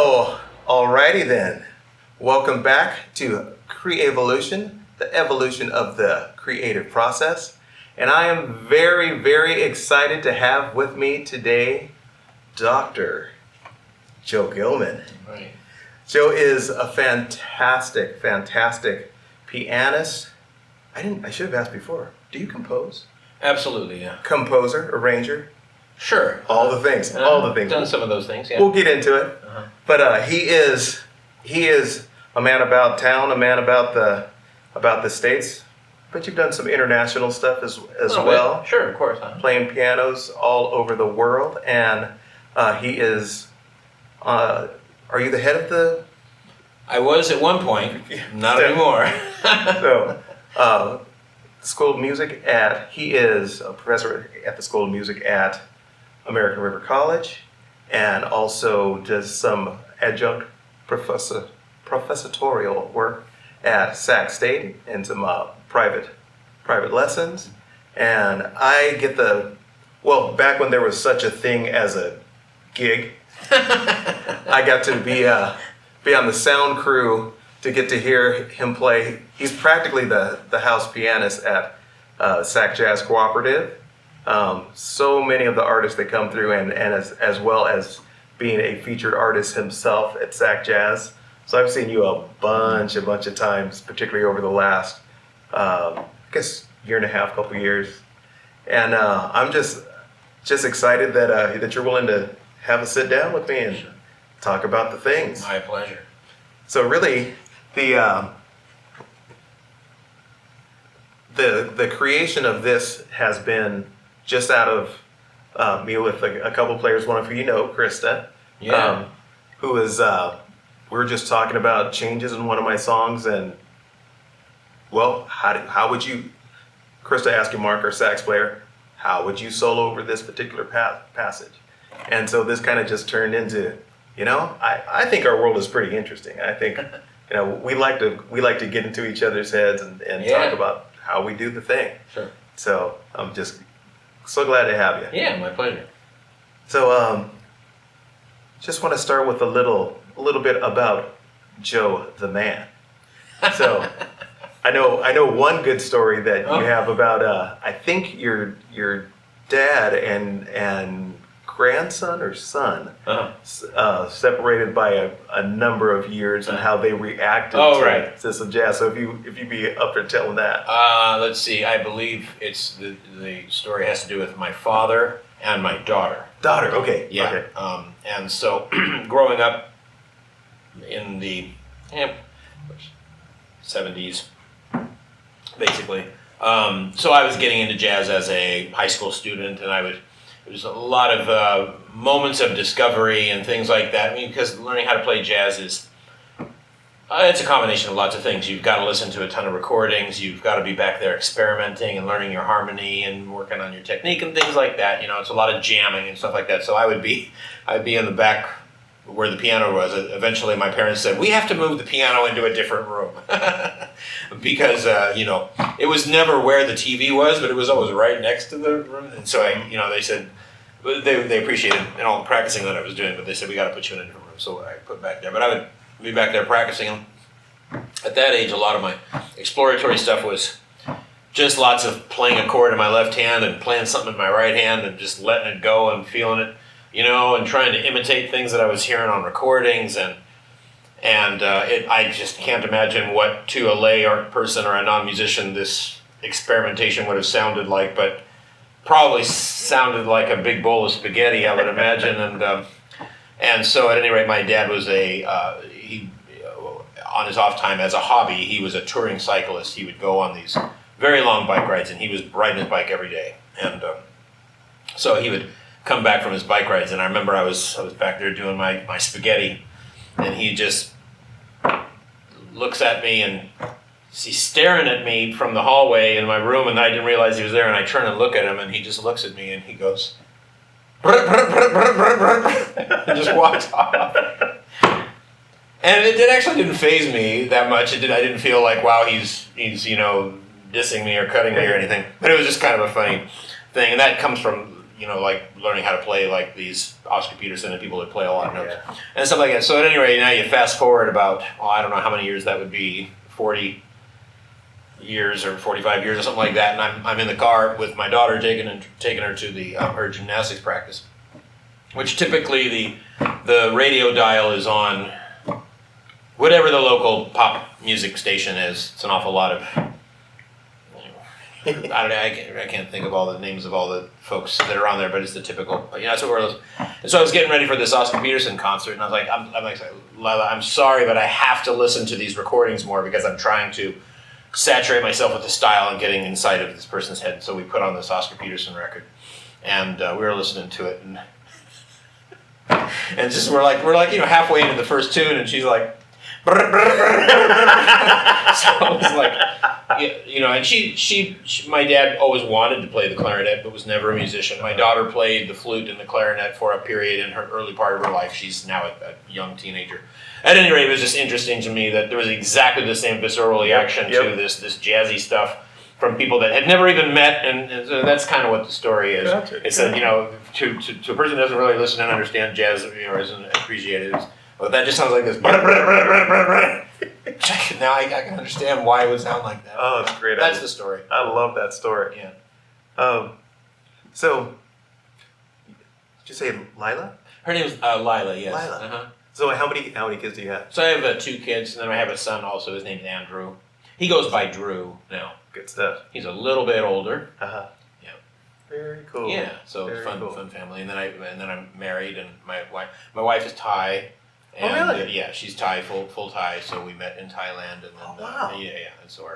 So, alrighty then. Welcome back to Creavolution, the evolution of the creative process. And I am very, very excited to have with me today Dr. Joe Gilman. Right. Joe is a fantastic pianist. I should have asked before. Do you compose? Absolutely, yeah. Composer, arranger? Sure. All the things. Done some of those things, yeah. We'll get into it. But he is a man about town, a man about the States. But you've done some international stuff as well. Bit. Sure, of course. Playing pianos all over the world. And he is, are you the head of the? I was at one point, not anymore. So, School of Music he is a professor at the School of Music at American River College, and also does some adjunct professorial work at Sac State and some private lessons. And I get back when there was such a thing as a gig, I got to be on the sound crew to get to hear him play. He's practically the house pianist at Sac Jazz Cooperative. So many of the artists that come through, and as well as being a featured artist himself at Sac Jazz. So I've seen you a bunch of times, particularly over the last, I guess, year and a half, couple years. And I'm just excited that you're willing to have a sit down with me and talk about the things. My pleasure. So really, the creation of this has been just out of me with a couple players. One of you know, Krista, who is. We were just talking about changes in one of my songs, and how would you, Krista asked you, Mark, our sax player, how would you solo over this particular passage? And so this kind of just turned into, I think our world is pretty interesting. I think, we like to get into each other's heads and talk about how we do the thing. Sure. So I'm just so glad to have you. Yeah, my pleasure. So just want to start with a little bit about Joe the man. So I know one good story that you have about I think your dad and grandson or son separated by a number of years, and how they reacted to some jazz. So if you'd be up for telling that. Let's see. I believe it's the story has to do with my father and my daughter. Daughter, okay. Yeah. Okay. And so growing up in the 70s, basically. So I was getting into jazz as a high school student, and it was a lot of moments of discovery and things like that. I mean, because learning how to play jazz is, it's a combination of lots of things. You've got to listen to a ton of recordings. You've got to be back there experimenting and learning your harmony and working on your technique and things like that. It's a lot of jamming and stuff like that. So I'd be in the back where the piano was. Eventually my parents said, we have to move the piano into a different room. Because, it was never where the TV was, but it was always right next to the room. And so they said, they appreciated practicing that I was doing, but they said, we got to put you in a different room. So I put back there, but I would be back there practicing. At that age, a lot of my exploratory stuff was just lots of playing a chord in my left hand and playing something in my right hand and just letting it go and feeling it, and trying to imitate things that I was hearing on recordings. And I just can't imagine what to a lay art person or a non-musician this experimentation would have sounded like, but probably sounded like a big bowl of spaghetti, I would imagine. And so at any rate, my dad was on his off time as a hobby, he was a touring cyclist. He would go on these very long bike rides, and he was riding his bike every day. And so he would come back from his bike rides, and I remember I was back there doing my spaghetti, and he just looks at me, and he's staring at me from the hallway in my room, and I didn't realize he was there, and I turn and look at him, and he just looks at me, and he goes, and just walks off. And it actually didn't faze me that much. I didn't feel like, wow, he's dissing me or cutting me or anything. But it was just kind of a funny thing, and that comes from like learning how to play like these Oscar Peterson and people that play a lot of notes Yeah. and stuff like that. So at any rate, now you fast forward about, I don't know how many years that would be, 40 years or 45 years or something like that, and I'm in the car with my daughter taking her to the her gymnastics practice, which typically the radio dial is on whatever the local pop music station is. It's an awful lot of, I can't think of all the names of all the folks that are on there, but it's the typical, that's what we're listening. And so I was getting ready for this Oscar Peterson concert, and I was like, I'm like, Lila, I'm sorry, but I have to listen to these recordings more because I'm trying to saturate myself with the style and getting inside of this person's head. So we put on this Oscar Peterson record, and we were listening to it, and just we're like halfway into the first tune, and she's like, so I was like, and she my dad always wanted to play the clarinet, but was never a musician. My daughter played the flute and the clarinet for a period in her early part of her life. She's now a young teenager. At any rate, it was just interesting to me that there was exactly the same visceral reaction to this jazzy stuff from people that had never even met, and so that's kind of what the story is. Gotcha. It's that, to a person who doesn't really listen and understand jazz, or isn't appreciate it, well, that just sounds like this. Now I can understand why it would sound like that. Oh, that's great. That's the story. I love that story. Yeah. So, did you say Lila? Her name is Lila. Yes. Lila. Uh-huh. So how many kids do you have? So I have 2 kids, and then I have a son also. His name's Andrew. He goes by Drew now. Good stuff. He's a little bit older. Uh-huh. Yeah. Very cool. Yeah. So Very fun cool. family. And then I'm married, and my wife is Thai. Oh, And, really? yeah, she's Thai, full Thai. So we met in Thailand, and then Oh, wow. yeah. And so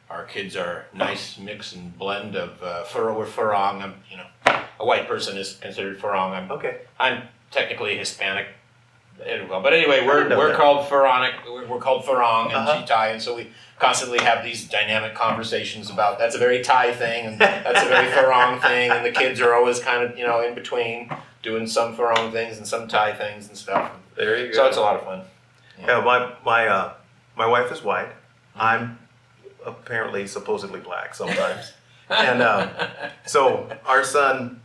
our kids are nice mix and blend of we're Farang. I'm a white person is considered Farang. Okay. I'm technically Hispanic. But anyway, didn't know we're that. called Faronic. We're called Farang, and Uh-huh. she's Thai, and so we constantly have these dynamic conversations about that's a very Thai thing, and that's a very Farang thing, and the kids are always kind of in between, doing some Farang things and some Thai things and stuff. There you go. So it's a lot of fun. Yeah, my wife is white. I'm apparently supposedly black sometimes, and so our son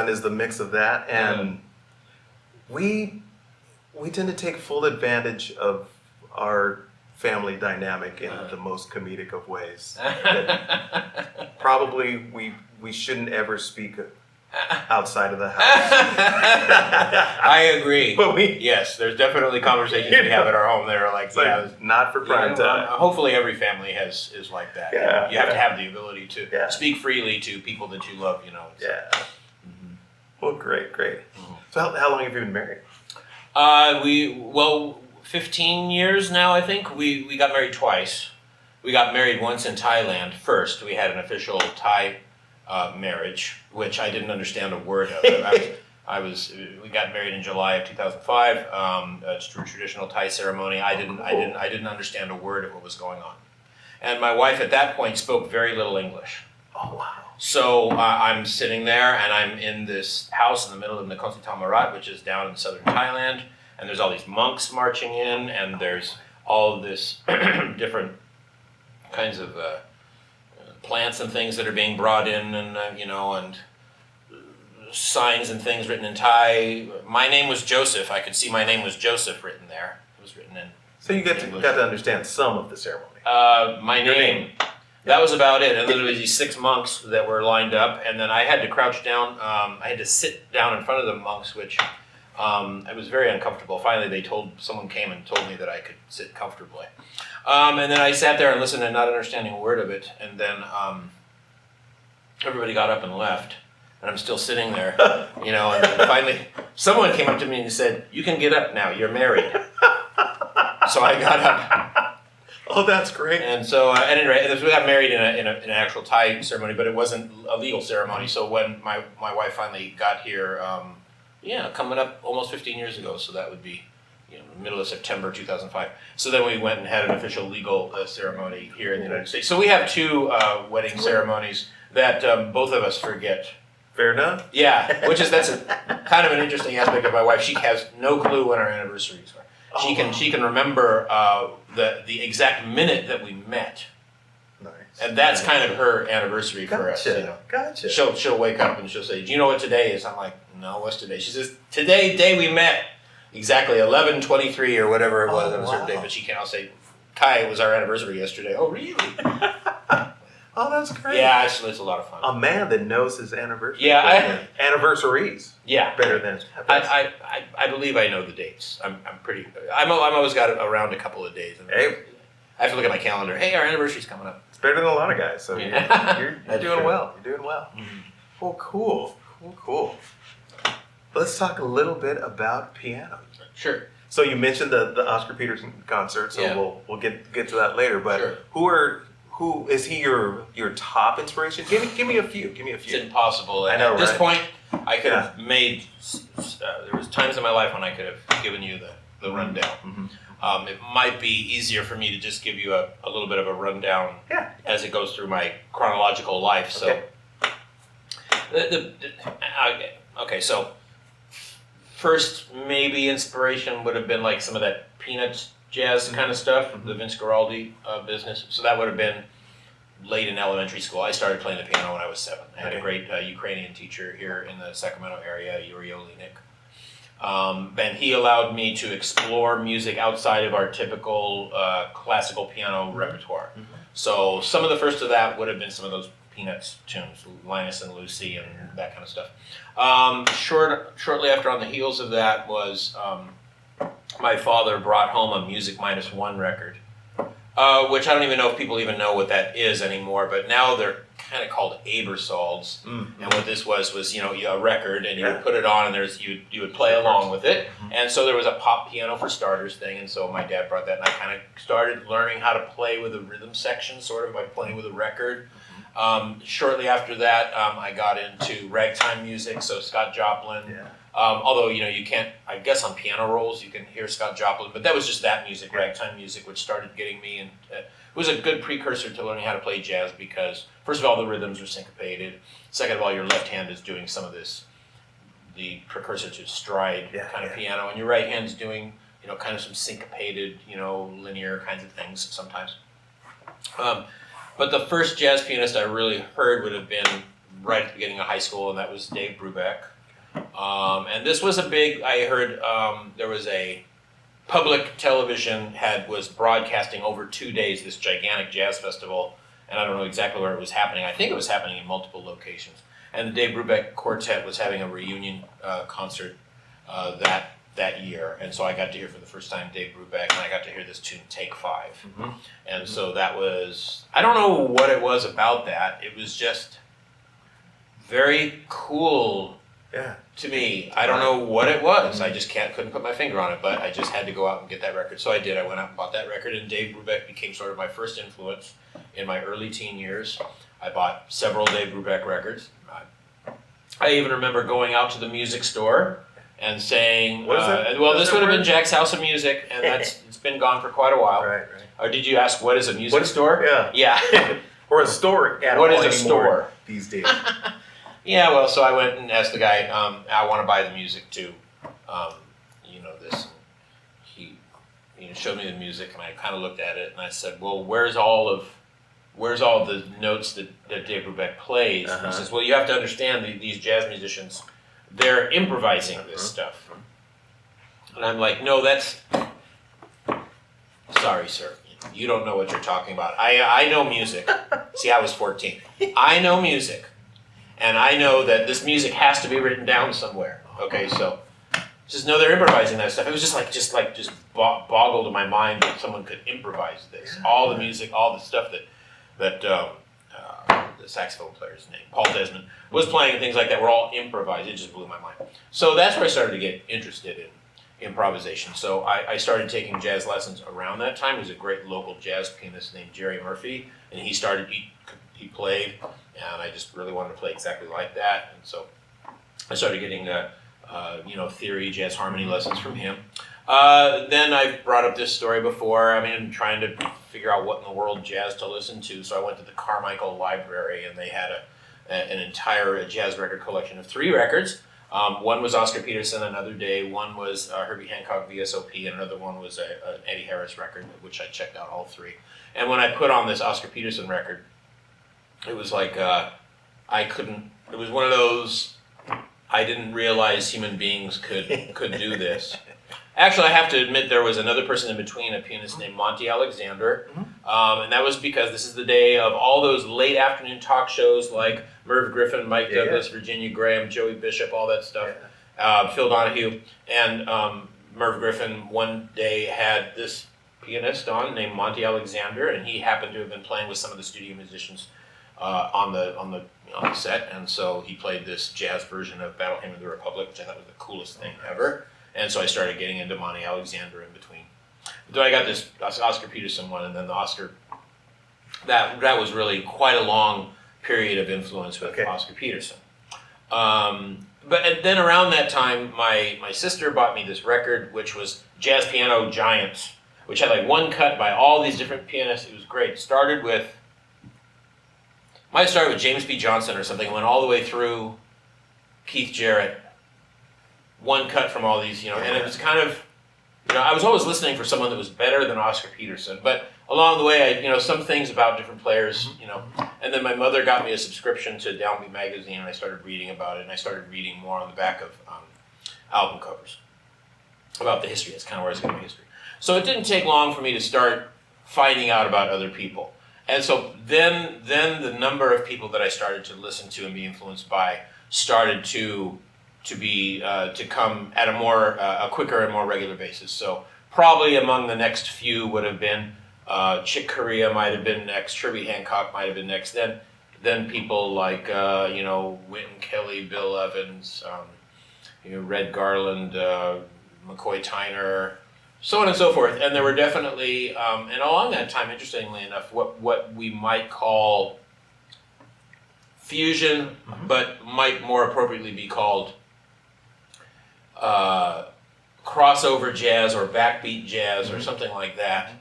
is the mix of that, and we tend to take full advantage of our family dynamic in the most comedic of ways. Probably we shouldn't ever speak outside of the house. I agree. But Yes, there's definitely conversations we have at our home that are like, it's like not for prime time. hopefully every family is like that. Yeah, You have to have the ability to Yeah. speak freely to people that you love. Yeah. Well, great. So how long have you been married? 15 years now, I think. We got married twice. We got married once in Thailand first. We had an official Thai marriage, which I didn't understand a word of. We got married in July of 2005. It's a traditional Thai ceremony. I didn't understand a word of what was going on. And my wife at that point spoke very little English. Oh, wow. So I'm sitting there, and I'm in this house in the middle of Nakhon Si Thammarat, which is down in southern Thailand, and there's all these monks marching in, and there's all of this different kinds of plants and things that are being brought in, and and signs and things written in Thai. My name was Joseph. I could see my name was Joseph written there. It was written in So you got English. to understand some of the ceremony. My name. That was about it. And then there was these 6 monks that were lined up, and then I had to crouch down. I had to sit down in front of the monks, which it was very uncomfortable. Finally, someone came and told me that I could sit comfortably. And then I sat there and listened and not understanding a word of it. And then everybody got up and left. And I'm still sitting there, and then finally someone came up to me and said, "You can get up now, you're married." So I got up. Oh, that's great. And so, at any rate, we got married in an actual Thai ceremony, but it wasn't a legal ceremony. So when my wife finally got here, coming up almost 15 years ago, so that would be the middle of September 2005. So then we went and had an official legal ceremony here in the United States. So we have 2 wedding ceremonies that both of us forget. Fair enough. Yeah, that's kind of an interesting aspect of my wife. She has no clue when our anniversaries are. She can remember the exact minute that we met. Nice. And that's kind of her anniversary for us. Gotcha. She'll wake up and she'll say, "Do you know what today is?" I'm like, "No, what's today?" She says, "Today, day we met, exactly 11/23 or whatever it was on a certain day." But she can't. I'll say, "Kai, it was our anniversary yesterday." "Oh, really?" Oh, that's great. Yeah, it's a lot of fun. A man that knows his anniversary. Yeah, anniversaries. Yeah, better than. I believe I know the dates. I'm always got around a couple of days. Hey, I have to look at my calendar. Hey, our anniversary's coming up. It's better than a lot of guys. So Yeah. you're doing well. You're doing well. Mm-hmm. Well, cool. Let's talk a little bit about piano. Sure. So you mentioned the Oscar Peterson concert, so Yeah. we'll get to that later. But Sure. who is he your top inspiration? Give me a few. It's impossible. I know, At this right? point, I could have made. There was times in my life when I could have given you the rundown. Mm-hmm. It might be easier for me to just give you a little bit of a rundown as it goes through my chronological life. So, okay, so first maybe inspiration would have been like some of that Peanuts jazz kind of stuff, the Vince Guaraldi business. So that would have been late in elementary school. I started playing the piano when I was 7. I had a great Ukrainian teacher here in the Sacramento area, Yuri Olinik. And he allowed me to explore music outside of our typical classical piano repertoire. Mm-hmm. So some of the first of that would have been some of those Peanuts tunes, Linus and Lucy and that kind of stuff. Shortly after, on the heels of that, was my father brought home a Music -1 record, which I don't even know if people even know what that is anymore, but now they're kind of called Aebersolds. Mm-hmm. And what this was a record, and you would put it on, and you would play along with it. Mm-hmm. And so there was a pop piano for starters thing, and so my dad brought that, and I kind of started learning how to play with a rhythm section, sort of by playing with a record. Shortly after that, I got into ragtime music, so Scott Joplin. Yeah. Although, you can't, I guess on piano rolls you can hear Scott Joplin, but that was just that music, ragtime music, which started getting me, and it was a good precursor to learning how to play jazz because, first of all, the rhythms are syncopated. Second of all, your left hand is doing some of this, the precursor to stride kind of piano, and your right hand's doing, kind of some syncopated, linear kinds of things sometimes. But the first jazz pianist I really heard would have been right at the beginning of high school, and that was Dave Brubeck. And this was I heard there was a public television was broadcasting over 2 days this gigantic jazz festival, and I don't know exactly where it was happening. I think it was happening in multiple locations. And the Dave Brubeck Quartet was having a reunion concert that year, and so I got to hear for the first time Dave Brubeck, and I got to hear this tune, Take 5. Mm-hmm. And so that was, I don't know what it was about that. It was just very cool to me. I don't know what it was. I just couldn't put my finger on it, but I just had to go out and get that record. So I did. I went out and bought that record, and Dave Brubeck became sort of my first influence in my early teen years. I bought several Dave Brubeck records. I even remember going out to the music store and saying, this would have been Jack's House of Music, and it's been gone for quite a while. Right. Or did you ask what is a music store? Yeah. Or a store. What is a store these days? Yeah, well, so I went and asked the guy, I want to buy the music too, this. And he showed me the music, and I kind of looked at it, and I said, well, where's all the notes that Dave Brubeck plays? Uh-huh. And he says, well, you have to understand these jazz musicians, they're improvising this stuff. And I'm like, no, sorry, sir. You don't know what you're talking about. I know music. See, I was 14. I know music. And I know that this music has to be written down somewhere. Okay, so just know they're improvising that stuff. It was just boggled in my mind that someone could improvise this. All the music, all the stuff that the saxophone player's name, Paul Desmond, was playing and things like that were all improvised. It just blew my mind. So that's where I started to get interested in improvisation. So I started taking jazz lessons around that time. There was a great local jazz pianist named Jerry Murphy, and he played, and I just really wanted to play exactly like that. And so I started getting theory, jazz harmony lessons from him. Then I brought up this story before. I'm trying to figure out what in the world jazz to listen to. So I went to the Carmichael Library, and they had an entire jazz record collection of 3 records. One was Oscar Peterson, Another Day. One was Herbie Hancock VSOP, and another one was an Eddie Harris record, which I checked out all 3. And when I put on this Oscar Peterson record, it was like I couldn't. It was one of those. I didn't realize human beings could do this. Actually, I have to admit there was another person in between, a pianist named Monty Alexander, and that was because this is the day of all those late afternoon talk shows like Merv Griffin, Mike Douglas, Virginia Graham, Joey Bishop, all that stuff, Phil Donahue, and Merv Griffin one day had this pianist on named Monty Alexander, and he happened to have been playing with some of the studio musicians on the set, and so he played this jazz version of Battle Hymn of the Republic, which I thought was the coolest thing ever. And so I started getting into Monty Alexander in between. Then I got this Oscar Peterson one, and then the Oscar. That was really quite a long period of influence with Oscar Peterson. But then around that time, my sister bought me this record, which was Jazz Piano Giants, which had like one cut by all these different pianists. It was great. Might have started with James B. Johnson or something, went all the way through Keith Jarrett. One cut from all these, and it was kind of, I was always listening for someone that was better than Oscar Peterson, but along the way, some things about different players, and then my mother got me a subscription to Downbeat magazine, and I started reading about it, and I started reading more on the back of album covers about the history. That's kind of where I was getting my history. So it didn't take long for me to start finding out about other people. And so then the number of people that I started to listen to and be influenced by started to come at a quicker and more regular basis. So probably among the next few would have been Chick Corea might have been next, Herbie Hancock might have been next. Then people like Wynton Kelly, Bill Evans, Red Garland, McCoy Tyner, so on and so forth. And there were definitely, and along that time, interestingly enough, what we might call fusion, but might more appropriately be called crossover jazz or backbeat jazz or something like that.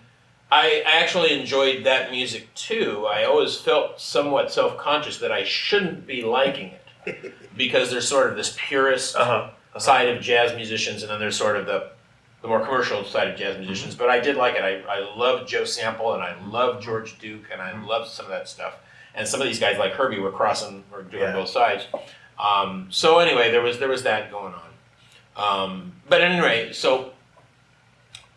I actually enjoyed that music too. I always felt somewhat self-conscious that I shouldn't be liking it because there's sort of this purist side of jazz musicians, and then there's sort of the more commercial side of jazz musicians. But I did like it. I loved Joe Sample, and I loved George Duke, and I loved some of that stuff. And some of these guys like Herbie were doing both sides. So anyway, there was that going on. But anyway, so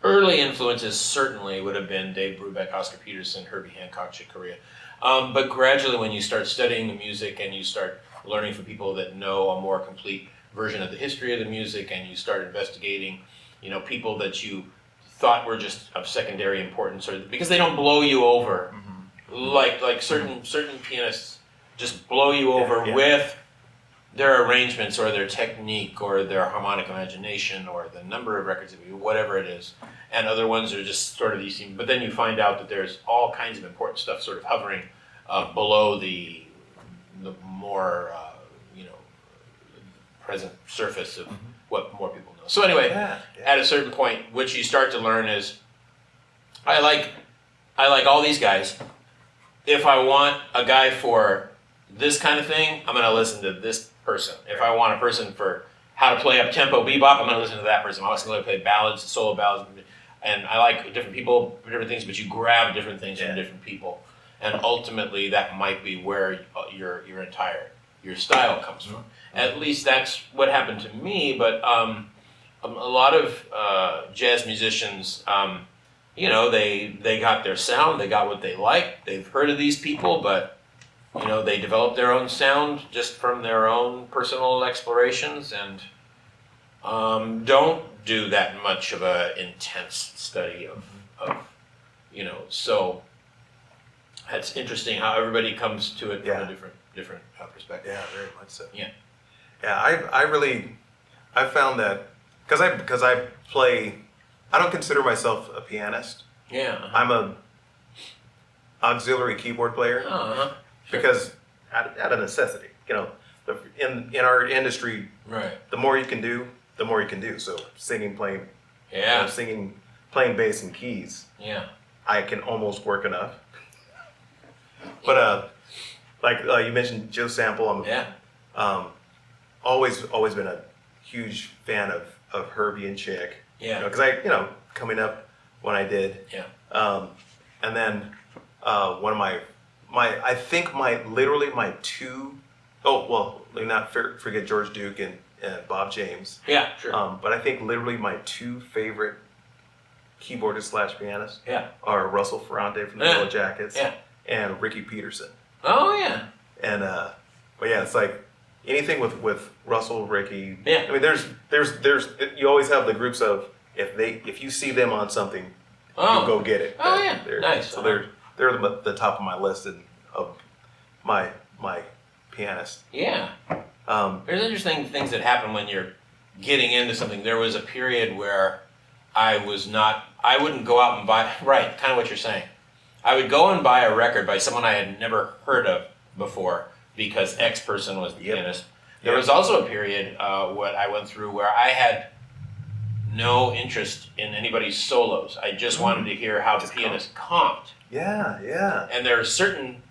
early influences certainly would have been Dave Brubeck, Oscar Peterson, Herbie Hancock, Chick Corea. But gradually when you start studying the music and you start learning from people that know a more complete version of the history of the music, and you start investigating, people that you thought were just of secondary importance, or because they don't blow you over, like certain pianists just blow you over with their arrangements or their technique or their harmonic imagination or the number of records, whatever it is. And other ones are just sort of these, but then you find out that there's all kinds of important stuff sort of hovering below the more present surface of what more people know. So anyway, at a certain point, what you start to learn is, I like all these guys. If I want a guy for this kind of thing, I'm going to listen to this person. If I want a person for how to play up-tempo bebop, I'm going to listen to that person. I'm also going to play ballads, solo ballads, and I like different people for different things, but you grab different things from different people. And ultimately, that might be where your style comes from. At least that's what happened to me, but a lot of jazz musicians, they got their sound, they got what they like, they've heard of these people, but they develop their own sound just from their own personal explorations, and don't do that much of an intense study of so it's interesting how everybody comes to it from a different perspective. Yeah, very much so. Yeah. Yeah, I found that because I play, I don't consider myself a pianist. Yeah. I'm a auxiliary keyboard player. Sure. Because out of necessity, in our industry, right. The more you can do, the more you can do. So singing, playing, playing bass and keys. Yeah. I can almost work enough. But like you mentioned Joe Sample, I'm always been a huge fan of Herbie and Chick. Yeah. Because I coming up when I did. Yeah. And then one of my I think literally my two, oh, well, let me not forget George Duke and Bob James. Yeah, sure. But I think literally my two favorite keyboardists / pianists are Russell Ferrante from the Yellow Jackets and Ricky Peterson. Oh, yeah. And, but yeah, it's like anything with Russell, Ricky. Yeah. I mean, there's, you always have the groups of, if you see them on something, you go get it. Oh, yeah. Nice. So they're the top of my list of my pianists. Yeah. There's interesting things that happen when you're getting into something. There was a period where I wouldn't go out and buy, right, kind of what you're saying. I would go and buy a record by someone I had never heard of before because X person was the pianist. There was also a period what I went through where I had no interest in anybody's solos. I just wanted to hear how the pianist comped. Yeah, yeah. And there are certain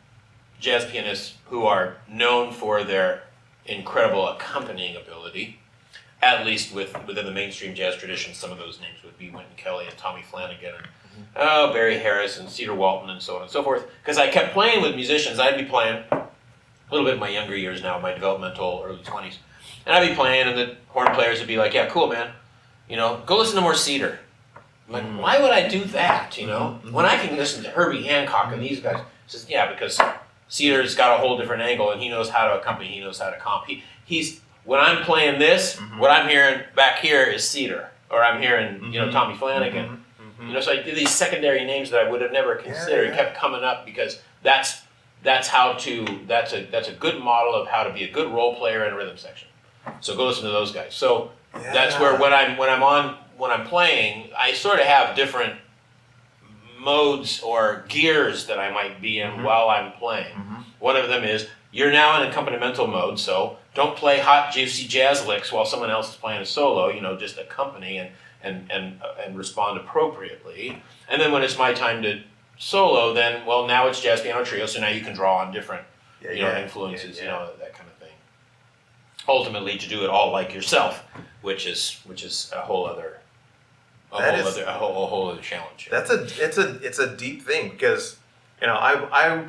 jazz pianists who are known for their incredible accompanying ability, at least within the mainstream jazz tradition. Some of those names would be Wynton Kelly and Tommy Flanagan and Barry Harris and Cedar Walton and so on and so forth. Because I kept playing with musicians. I'd be playing a little bit in my younger years now, my developmental early 20s. And I'd be playing and the horn players would be like, yeah, cool, man. You know, go listen to more Cedar. I'm like, why would I do that, you know? When I can listen to Herbie Hancock and these guys. He says, yeah, because Cedar's got a whole different angle and he knows how to accompany, he knows how to comp. He's when I'm playing this, what I'm hearing back here is Cedar. Or I'm hearing, you know, Tommy Flanagan. You know, so I did these secondary names that I would have never considered. Kept coming up because that's a good model of how to be a good role player in a rhythm section. So go listen to those guys. So that's where when I'm playing, I sort of have different modes or gears that I might be in while I'm playing. One of them is you're now in accompanimental mode, so don't play hot, juicy jazz licks while someone else is playing a solo. You know, just accompany and respond appropriately. And then when it's my time to solo, then now it's jazz piano trio, so now you can draw on different influences, you know, that kind of thing. Ultimately, to do it all like yourself, which is a whole other challenge. It's a deep thing because, you know, I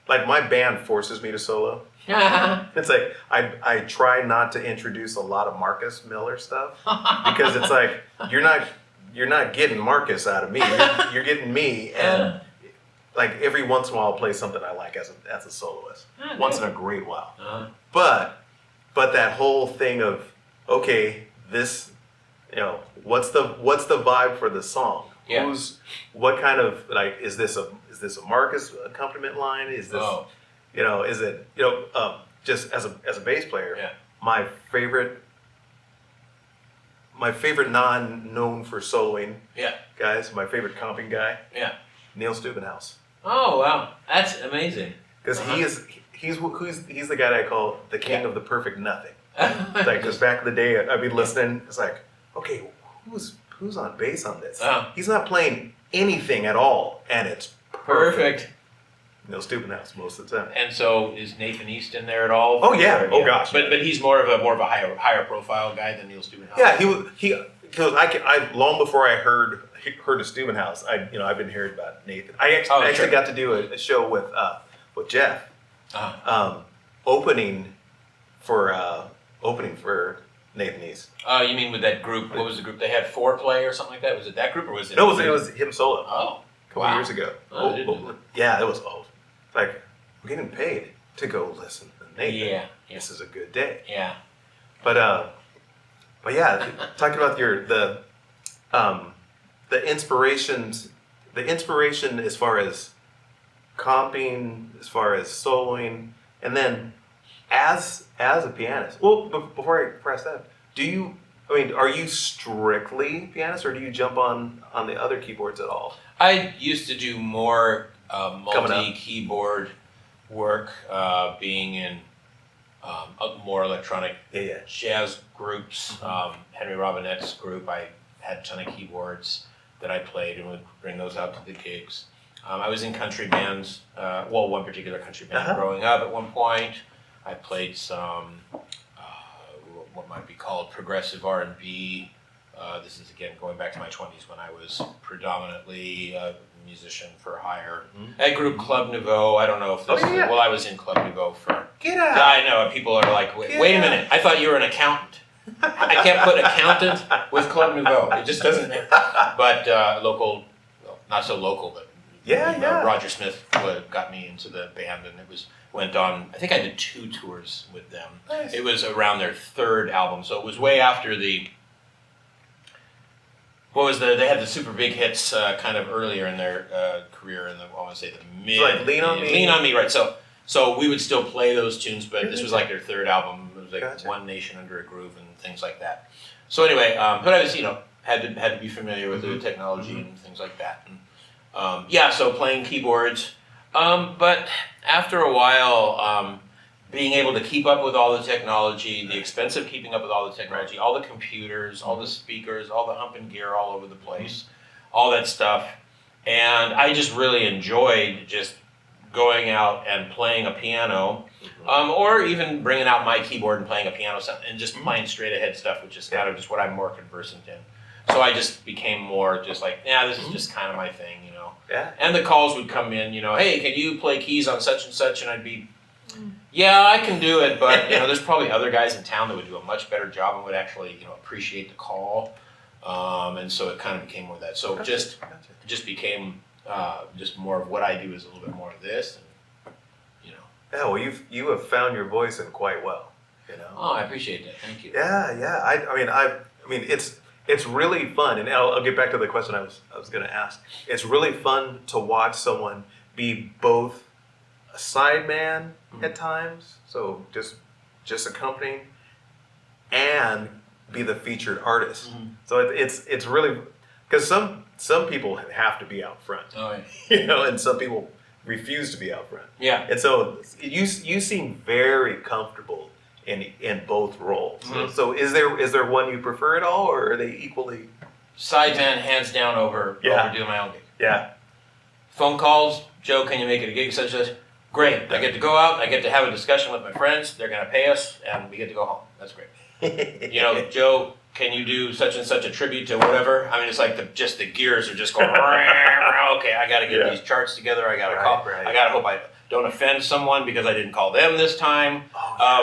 like my band forces me to solo. It's like I try not to introduce a lot of Marcus Miller stuff because it's like you're not getting Marcus out of me. You're getting me, and like every once in a while I'll play something I like as a soloist. Once in a great while. But that whole thing of okay, this, you know, what's the vibe for the song? Yeah. What kind of, like, is this a Marcus accompaniment line? Is this you know, is it, you know, just as a bass player, my favorite non-known for soloing guys, my favorite comping guy, Neil Steubenhaus. Oh wow, that's amazing. Because he's the guy that I call the king of the perfect nothing. Like, because back in the day, I'd be listening. It's like, okay, who's on bass on this? He's not playing anything at all, and it's perfect. Neil Steubenhaus most of the time. And so, is Nathan East in there at all? Oh yeah. Oh gosh. But he's more of a higher profile guy than Neil Steubenhaus. Yeah, he because I long before I heard of Steubenhaus, I've been hearing about Nathan. I actually got to do a show with Jeff, opening for Nathan East. You mean with that group? What was the group? They had foreplay or something like that. Was it that group or was it? No, it was him solo. Oh, a couple years ago. Yeah, it was like we're getting paid to go listen to Nathan. Yeah. This is a good day. Yeah. But yeah, talking about the inspirations, the inspiration as far as comping, as far as soloing, and then as a pianist. Well, before I press that, are you strictly pianist, or do you jump on the other keyboards at all? I used to do more multi-keyboard work, being in more electronic jazz groups. Henry Robinette's group, I had a ton of keyboards that I played and would bring those out to the gigs. I was in country bands, one particular country band growing up at one point. I played some, what might be called progressive R&B, This is again going back to my 20s when I was predominantly a musician for hire at Group Club Nouveau. I don't know if this well, I was in Club Nouveau for. Get out! I know people are like, wait a minute, I thought you were an accountant. I can't put accountant with Club Nouveau. It just doesn't. But local, well, not so local, but Roger Smith got me into the band, and went on. I think I did 2 tours with them. Nice. It was around their 3rd album, so it was way after the. They had the super big hits kind of earlier in their career in the, I want to say the mid. Like Lean on Me? Lean on Me, right. So we would still play those tunes, but this was like their 3rd album. It was like One Nation Under a Groove and things like that. So anyway, but I was, had to be familiar with the technology and things like that. And, so playing keyboards. But after a while, being able to keep up with all the technology, the expense of keeping up with all the technology, all the computers, all the speakers, all the humping gear all over the place, all that stuff. And I just really enjoyed just going out and playing a piano, or even bringing out my keyboard and playing a piano and just playing straight ahead stuff, which is kind of just what I'm more conversant in. So I just became more just like, this is just kind of my thing, Yeah. And the calls would come in, hey, can you play keys on such and such? And I'd be, yeah, I can do it, but there's probably other guys in town that would do a much better job and would actually, appreciate the call. And so it kind of became more of that. So it just became just more of what I do is a little bit more of this, and, Yeah, well, you have found your voice in quite well, Oh, I appreciate that. Thank you. Yeah. I mean, it's really fun, and I'll get back to the question I was going to ask. It's really fun to watch someone be both a sideman at times, so just accompanying, and be the featured artist. So it's really, because some people have to be out front, and some people refuse to be out front. Yeah. And so you seem very comfortable in both roles. So is there one you prefer at all, or are they equally? Sideman, hands down, over doing my own gig. Yeah. Phone calls, Joe, can you make it a gig such as? Great. I get to go out, I get to have a discussion with my friends, they're going to pay us, and we get to go home. That's great. Joe, can you do such and such a tribute to whatever? I mean, it's like the gears are just going, okay, I got to get these charts together, I got to call, I got to hope I don't offend someone because I didn't call them this time.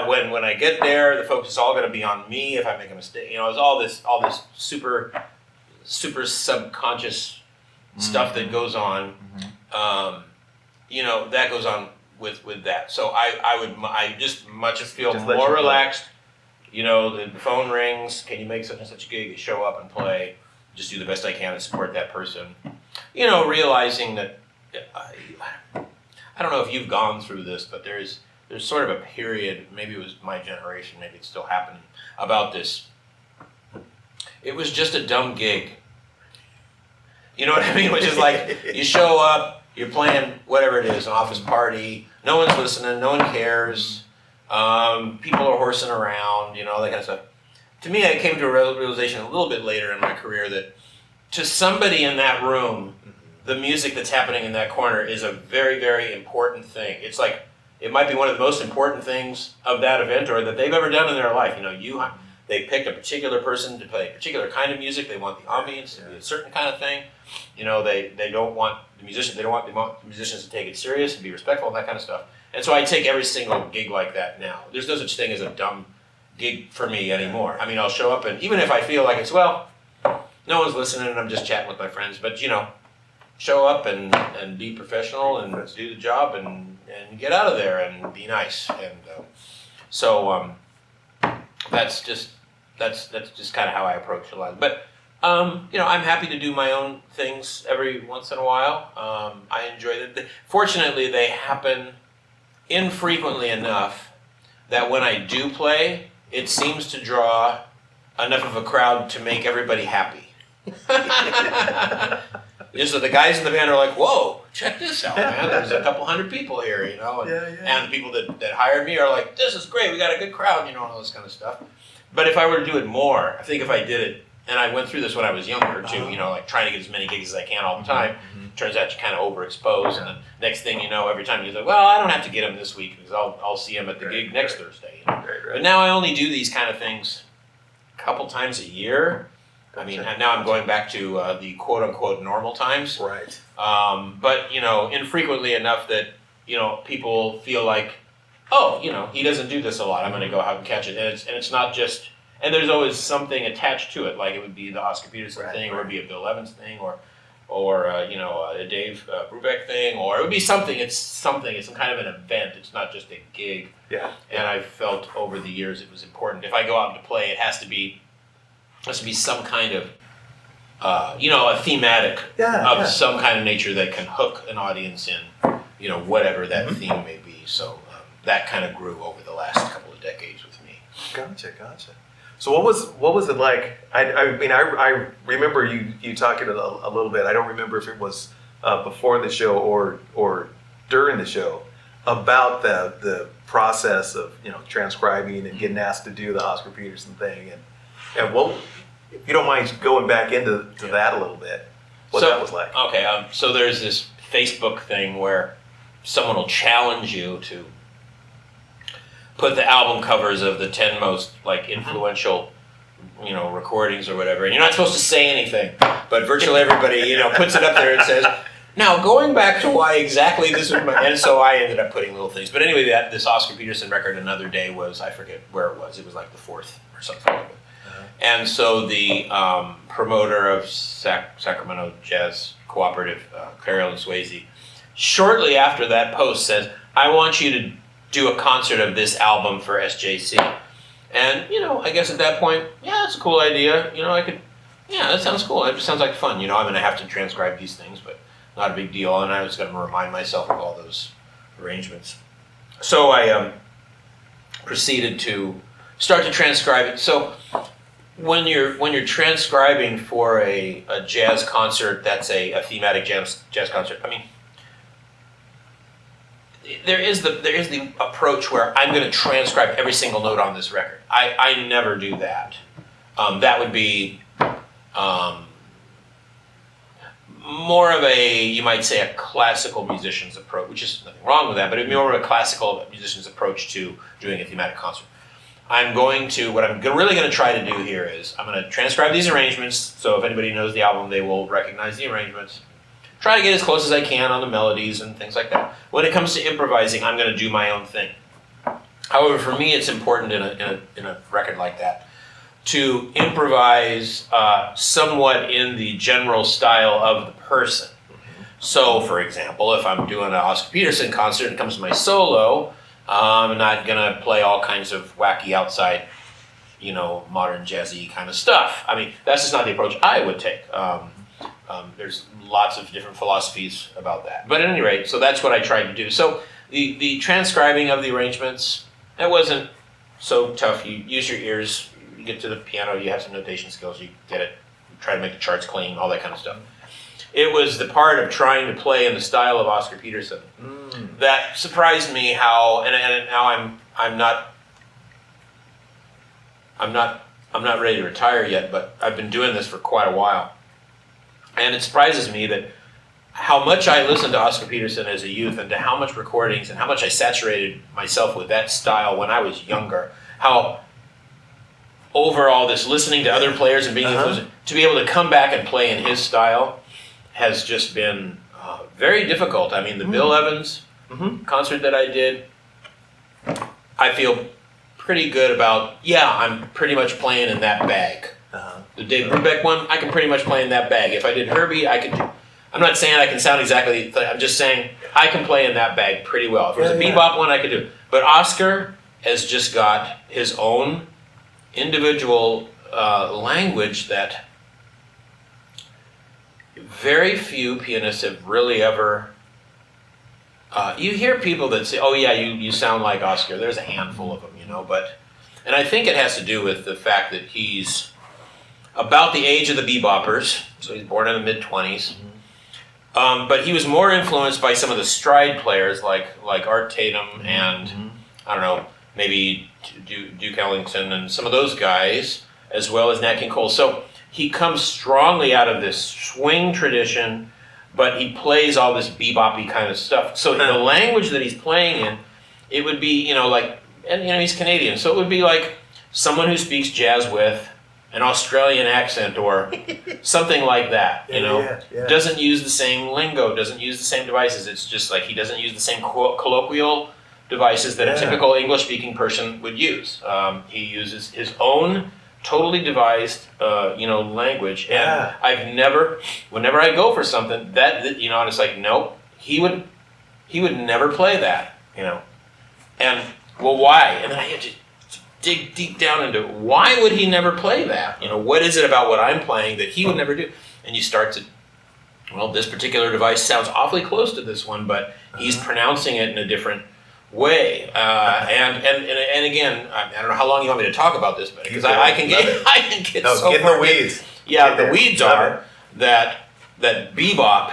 When I get there, the focus is all going to be on me if I make a mistake. It's all this super subconscious stuff that goes on. That goes on with that. So I just much feel more relaxed. The phone rings. Can you make such and such a gig? Show up and play. Just do the best I can to support that person. Realizing that I don't know if you've gone through this, but there's sort of a period. Maybe it was my generation. Maybe it's still happening about this. It was just a dumb gig. You know what I mean? Which is like you show up. You're playing whatever it is, an office party. No one's listening. No one cares. People are horsing around, that kind of stuff. To me, I came to a realization a little bit later in my career that to somebody in that room, the music that's happening in that corner is a very, very important thing. It's like, it might be one of the most important things of that event or that they've ever done in their life. They picked a particular person to play a particular kind of music. They want the ambience to be a certain kind of thing. They don't want the musicians. They want the musicians to take it serious and be respectful and that kind of stuff. And so I take every single gig like that now. There's no such thing as a dumb gig for me anymore. I mean, I'll show up and even if I feel like it's no one's listening and I'm just chatting with my friends, but show up and be professional and do the job and get out of there and be nice. And so that's just kind of how I approach a lot. But I'm happy to do my own things every once in a while. I enjoy it. Fortunately, they happen infrequently enough that when I do play, it seems to draw enough of a crowd to make everybody happy. So the guys in the band are like, whoa, check this out, man. There's a couple hundred people here, And the people that hired me are like, this is great. We got a good crowd, and all this kind of stuff. But if I were to do it more, I think if I did it, and I went through this when I was younger too, like trying to get as many gigs as I can all the time. Turns out you kind of overexpose, and the next thing you know, every time you're like, well, I don't have to get him this week because I'll see him at the gig next Thursday. But now I only do these kind of things a couple times a year, I mean, Gotcha. now I'm going back to the quote-unquote normal times. Right. But, infrequently enough that, people feel like, oh, he doesn't do this a lot. I'm going to go out and catch it. And it's not just, and there's always something attached to it. Like it would be the Oscar Peterson thing, or it would be a Bill Evans thing, or a Dave Brubeck thing, or it would be something. It's some kind of an event. It's not just a gig. Yeah. And I felt over the years it was important. If I go out to play, it has to be some kind of, a thematic of some kind of nature that can hook an audience in, whatever that theme may be. So that kind of grew over the last couple of decades with me. Gotcha. So what was it like? I remember you talking a little bit. I don't remember if it was before the show or during the show about the process of transcribing and getting asked to do the Oscar Peterson thing, and what, if you don't mind going back into that a little bit, what that was like. Okay, so there's this Facebook thing where someone will challenge you to put the album covers of the 10 most influential recordings or whatever, and you're not supposed to say anything, but virtually everybody puts it up there and says, now going back to why exactly this was and so I ended up putting little things. But anyway, this Oscar Peterson record, Another Day, was, I forget where it was like the 4th or something like that. And so the promoter of Sacramento Jazz Cooperative, Carol and Swayze, shortly after that post says, I want you to do a concert of this album for SJC. And, I guess at that point, yeah, that's a cool idea. That sounds cool. It sounds like fun. I'm going to have to transcribe these things, but not a big deal. And I was going to remind myself of all those arrangements. So I proceeded to start to transcribe it. So when you're transcribing for a jazz concert that's a thematic jazz concert, I mean, there is the approach where I'm going to transcribe every single note on this record. I never do that. That would be more of you might say, a classical musician's approach, which is nothing wrong with that, but it'd be more of a classical musician's approach to doing a thematic concert. What I'm really going to try to do here is I'm going to transcribe these arrangements, so if anybody knows the album, they will recognize the arrangements. Try to get as close as I can on the melodies and things like that. When it comes to improvising, I'm going to do my own thing. However, for me, it's important in a record like that to improvise somewhat in the general style of the person. So, for example, if I'm doing an Oscar Peterson concert and it comes to my solo, I'm not going to play all kinds of wacky outside, modern jazzy kind of stuff. I mean, that's just not the approach I would take. There's lots of different philosophies about that. But at any rate, so that's what I tried to do. So the transcribing of the arrangements, that wasn't so tough. You use your ears, you get to the piano, you have some notation skills, you get it, you try to make the charts clean, all that kind of stuff. It was the part of trying to play in the style of Oscar Peterson that surprised me how, and now I'm not ready to retire yet, but I've been doing this for quite a while. And it surprises me that how much I listened to Oscar Peterson as a youth and to how much recordings and how much I saturated myself with that style when I was younger, how overall this listening to other players and being influenced, to be able to come back and play in his style has just been very difficult. I mean, the Bill Evans concert that I did, I feel pretty good about, I'm pretty much playing in that bag. The Dave Brubeck one, I can pretty much play in that bag. If I did Herbie, I could. I'm not saying I can sound exactly. I'm just saying I can play in that bag pretty well. If it was a bebop one, I could do. But Oscar has just got his own individual language that very few pianists have really ever. You hear people that say, "Oh yeah, you sound like Oscar." There's a handful of them, and I think it has to do with the fact that he's about the age of the beboppers, so he's born in the mid-20s. But he was more influenced by some of the stride players like Art Tatum and, I don't know, maybe Duke Ellington and some of those guys, as well as Nat King Cole. So he comes strongly out of this swing tradition, but he plays all this bebop-y kind of stuff. So the language that he's playing in, it would be, he's Canadian, so it would be like someone who speaks jazz with an Australian accent or something like that, you know. Yeah. Doesn't use the same lingo, doesn't use the same devices. It's just like he doesn't use the same colloquial devices that a typical English-speaking person would use. He uses his own totally devised, language. And I've never, whenever I go for something, that you know, and it's like, nope, he would never play that, you know. And, well, why? And then I had to dig deep down into why would he never play that? You know, what is it about what I'm playing that he would never do? And you start to, well, this particular device sounds awfully close to this one, but he's pronouncing it in a different way. And again, I don't know how long you want me to talk about this, but because I can get so get in far. the weeds. Yeah, the weeds are that bebop,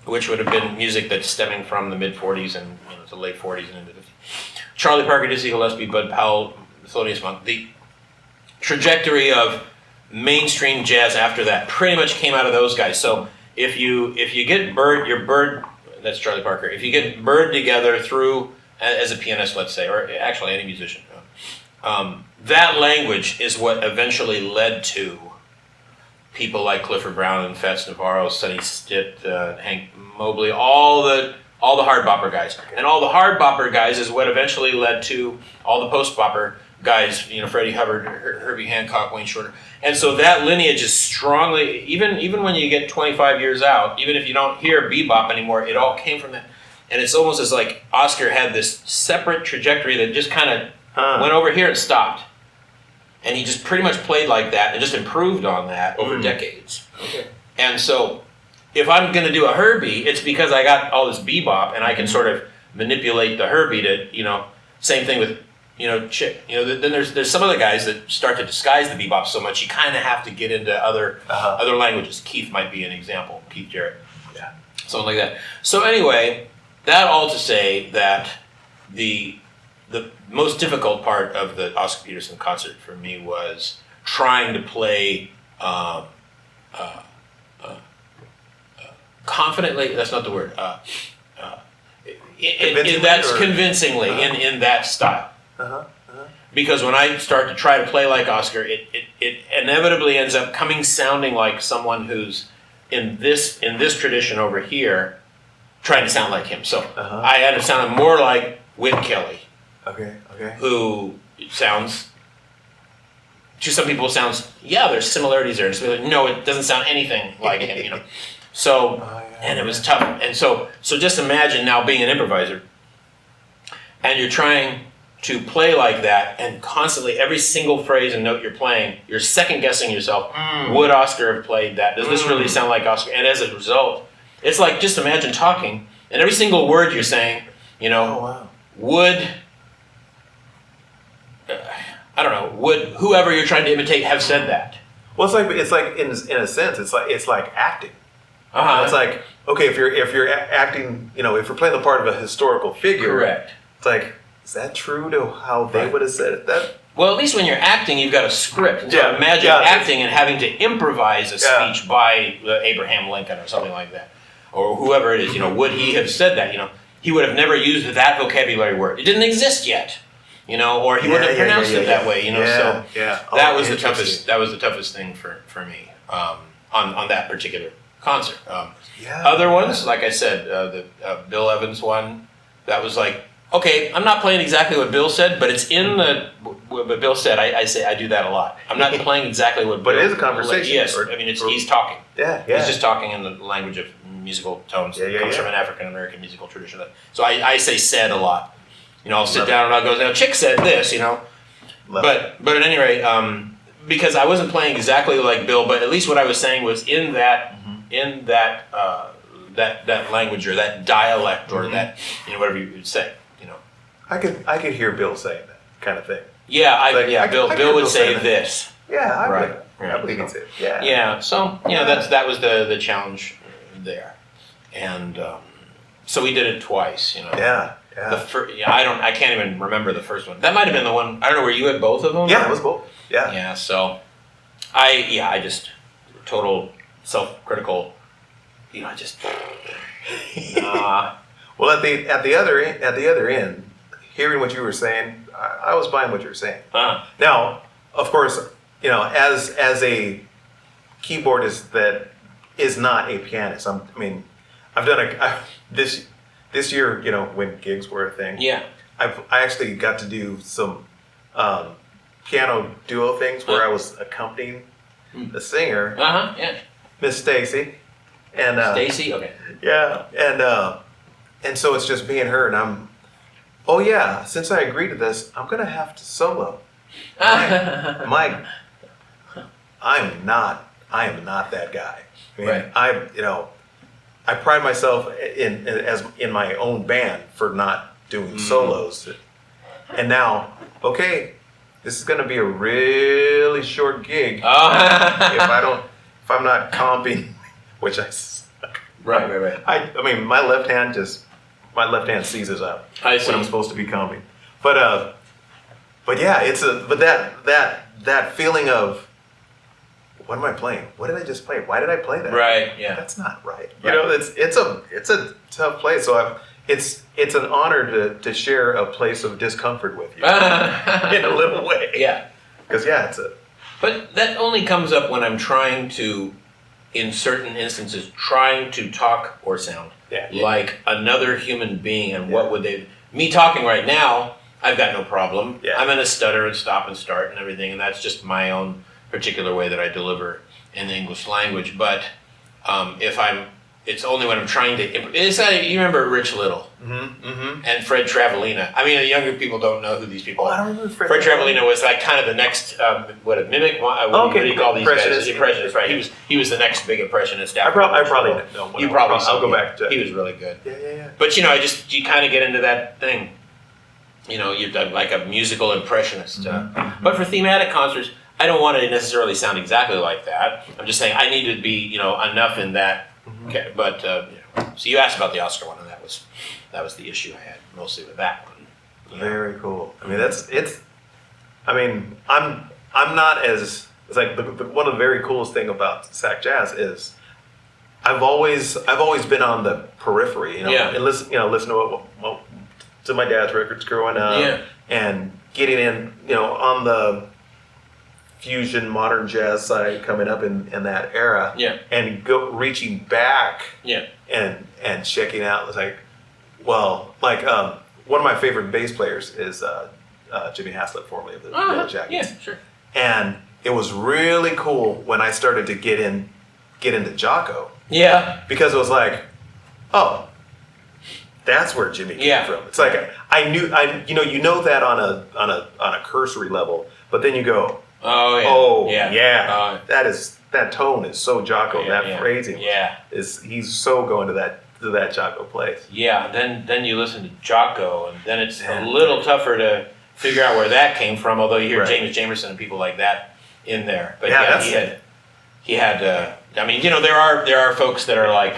which would have been music that's stemming from the mid '40s and the late '40s and into the Charlie Parker, Dizzy Gillespie, Bud Powell, Thelonious Monk. The trajectory of mainstream jazz after that pretty much came out of those guys. So if you get Bird, that's Charlie Parker. If you get Bird together through as a pianist, let's say, or actually any musician, that language is what eventually led to people like Clifford Brown and Fats Navarro, Sonny Stitt, Hank Mobley, all the hard bopper guys. And all the hard bopper guys is what eventually led to all the post bopper guys, Freddie Hubbard, Herbie Hancock, Wayne Shorter. And so that lineage is strongly, even when you get 25 years out, even if you don't hear bebop anymore, it all came from that. And it's almost as like Oscar had this separate trajectory that just kind of went over here and stopped. And he just pretty much played like that and just improved on that over decades. Okay. And so if I'm going to do a Herbie, it's because I got all this bebop and I can sort of manipulate the Herbie to, same thing with, Chick. Then there's some other guys that start to disguise the bebop so much you kind of have to get into other languages. Keith might be an example. Keith Jarrett. Yeah. Something like that. So anyway, that all to say that the most difficult part of the Oscar Peterson concert for me was trying to play confidently. That's not the word. Convincingly in that style. Because when I start to try to play like Oscar, it inevitably ends up sounding like someone who's in this tradition over here, trying to sound like him. So I end up sounding more like Win Kelly. Okay. Who sounds, to some people sounds, there's similarities there. And so like, no, it doesn't sound anything like him, So, and it was tough. And so just imagine now being an improviser, and you're trying to play like that, and constantly every single phrase and note you're playing, you're second guessing yourself. Would Oscar have played that? Does this really sound like Oscar? And as a result, it's like, just imagine talking, and every single word you're saying, would, would whoever you're trying to imitate have said that? Well, it's like in a sense, it's like acting. It's like, okay, if you're acting, if you're playing the part of a historical figure, correct. It's like, is that true to how they would have said it? Well, at least when you're acting, you've got a script. So imagine acting and having to improvise a speech by Abraham Lincoln or something like that, or whoever it is. Would he have said that? He would have never used that vocabulary word. It didn't exist yet. Or he wouldn't have pronounced it that way. So that was the toughest. That was the toughest thing for me on that particular concert. Other ones, like I said, the Bill Evans one, that was like, okay, I'm not playing exactly what Bill said, but it's in what Bill said. I do that a lot. I'm not playing exactly what Bill. But it is a conversation. Yes, he's talking. Yeah. He's just talking in the language of musical tones. It comes from an African American musical tradition. So I say said a lot. I'll sit down and I'll go, now Chick said this, But at any rate, because I wasn't playing exactly like Bill, but at least what I was saying was in that that language or that dialect or that whatever you would say, I could hear Bill saying that kind of thing. Yeah, Bill would say this. Yeah, I believe he'd say it. Yeah. Yeah. So that was the challenge there, and so we did it twice. Yeah. I can't even remember the first one. That might have been the one. I don't know. Were you at both of them? Yeah, it was both. Yeah. Yeah. So, I just total self-critical. I just. Well, at the other end, hearing what you were saying, I was buying what you were saying. Now, of course, as a keyboardist that is not a pianist. I've done this year, when gigs were a thing. Yeah. I actually got to do some piano duo things where I was accompanying the singer, Yeah. Miss Stacy, and Stacy. Okay. yeah, and so it's just me and her, and since I agreed to this, I'm gonna have to solo. I am not that guy. Right. I pride myself in my own band for not doing solos, and now, this is going to be a really short gig if I'm not comping, which I suck. Right. My left hand seizes up I see. when I'm supposed to be comping, but yeah, that feeling of, what am I playing? What did I just play? Why did I play that? Right. Yeah. That's not right. Right. It's a tough place. So it's an honor to share a place of discomfort with you in a little way. Yeah. Because But that only comes up when I'm trying to, in certain instances, trying to talk or sound like another human being. And what would they? Me talking right now, I've got no problem. Yeah. I'm going to stutter and stop and start and everything, and that's just my own particular way that I deliver in the English language. But it's only when I'm trying to. You remember Rich Little and Fred Travalena? Younger people don't know who these people are. I don't remember Fred Travalena was like kind of the next a mimic. What do you call these guys? Impressionist, right? He was the next big impressionist after. I probably know. You probably. I'll go back to. He was really good. Yeah. But you kind of get into that thing. You're like a musical impressionist. But for thematic concerts, I don't want to necessarily sound exactly like that. I'm just saying I need to be, enough in that. Okay, but so you asked about the Oscar one, and that was the issue I had mostly with that one. Very cool. I'm not as. It's like one of the very coolest thing about Sac Jazz is I've always been on the periphery, and listen to my dad's records growing up, and getting in, on the fusion modern jazz side coming up in that era, and reaching back, and checking out. It's one of my favorite bass players is Jimmy Haslett, formerly of the Yellow Jackets. Yeah, sure. And it was really cool when I started to get into Jocko. Yeah. Because it was like, oh, that's where Jimmy came from. It's like I knew that on a cursory level, but then you go, that tone is so Jocko. Phrasing he's so going to that Jocko place. Yeah. Then you listen to Jocko, and then it's a little tougher to figure out where that came from. Although you hear James Jamerson and people like that in there, but he had. There are folks that are like,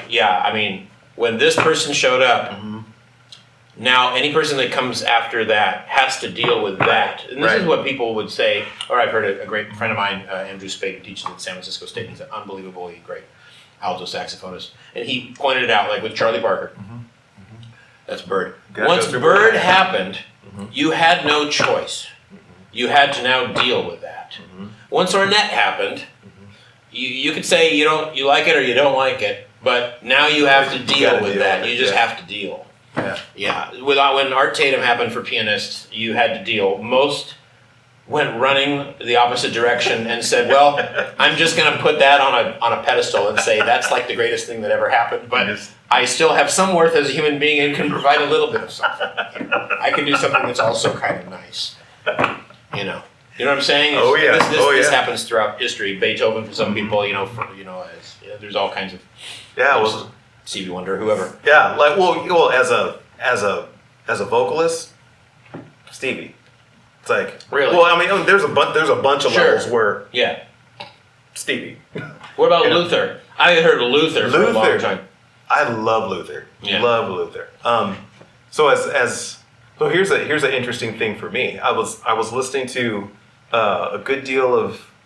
when this person showed up. Now, any person that comes after that has to deal with that. And this is what people would say, or I've heard a great friend of mine, Andrew Spade, who teaches at San Francisco State. He's an unbelievably great alto saxophonist. And he pointed it out, like with Charlie Parker. That's Bird. Once Bird happened, you had no choice. You had to now deal with that. Once Ornette happened, you could say you like it or you don't like it, but now you have to deal with that. You just have to deal. Yeah. When Art Tatum happened for pianists, you had to deal. Most went running the opposite direction and said, "Well, I'm just going to put that on a pedestal and say that's like the greatest thing that ever happened." But I still have some worth as a human being and can provide a little bit of something. I can do something that's also kind of nice. You know what I'm saying? This happens throughout history. Beethoven for some people, there's all kinds of. Stevie Wonder, whoever. Yeah, as a vocalist, Stevie. It's like really. Well, there's a bunch of levels where Stevie. What about Luther? I had heard of Luther for a long time. I love Luther. Yeah. Love Luther. So here's an interesting thing for me. I was listening to a good deal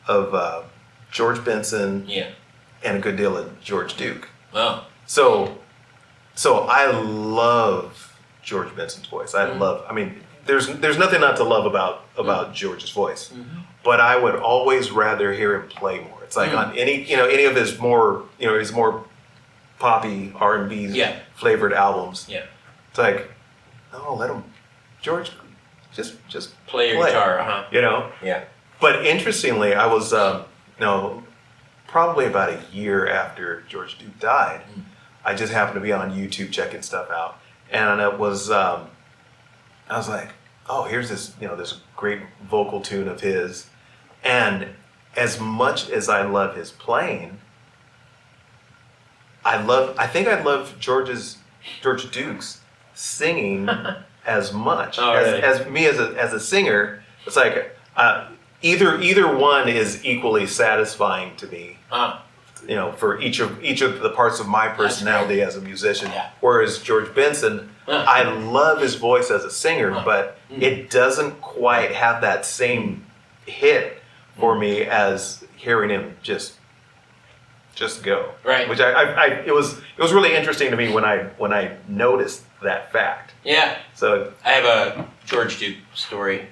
of George Benson. And a good deal of George Duke. Oh. So I love George Benson's voice. there's nothing not to love about George's voice, but I would always rather hear him play more. It's like on any of his more poppy R&B flavored albums. Yeah. It's like, no, let him, George, just play your guitar, Yeah. But interestingly, I was probably about a year after George Duke died. I just happened to be on YouTube checking stuff out, and it was I was like, oh, here's this this great vocal tune of his, and as much as I love his playing, I think I love George Duke's singing as much as me as a singer. It's like either one is equally satisfying to me. For each of the parts of my personality as a musician. Yeah. Whereas George Benson, I love his voice as a singer, but it doesn't quite have that same hit for me as hearing him just go. Right. Which it was really interesting to me when I noticed that fact. Yeah. So I have a George Duke story.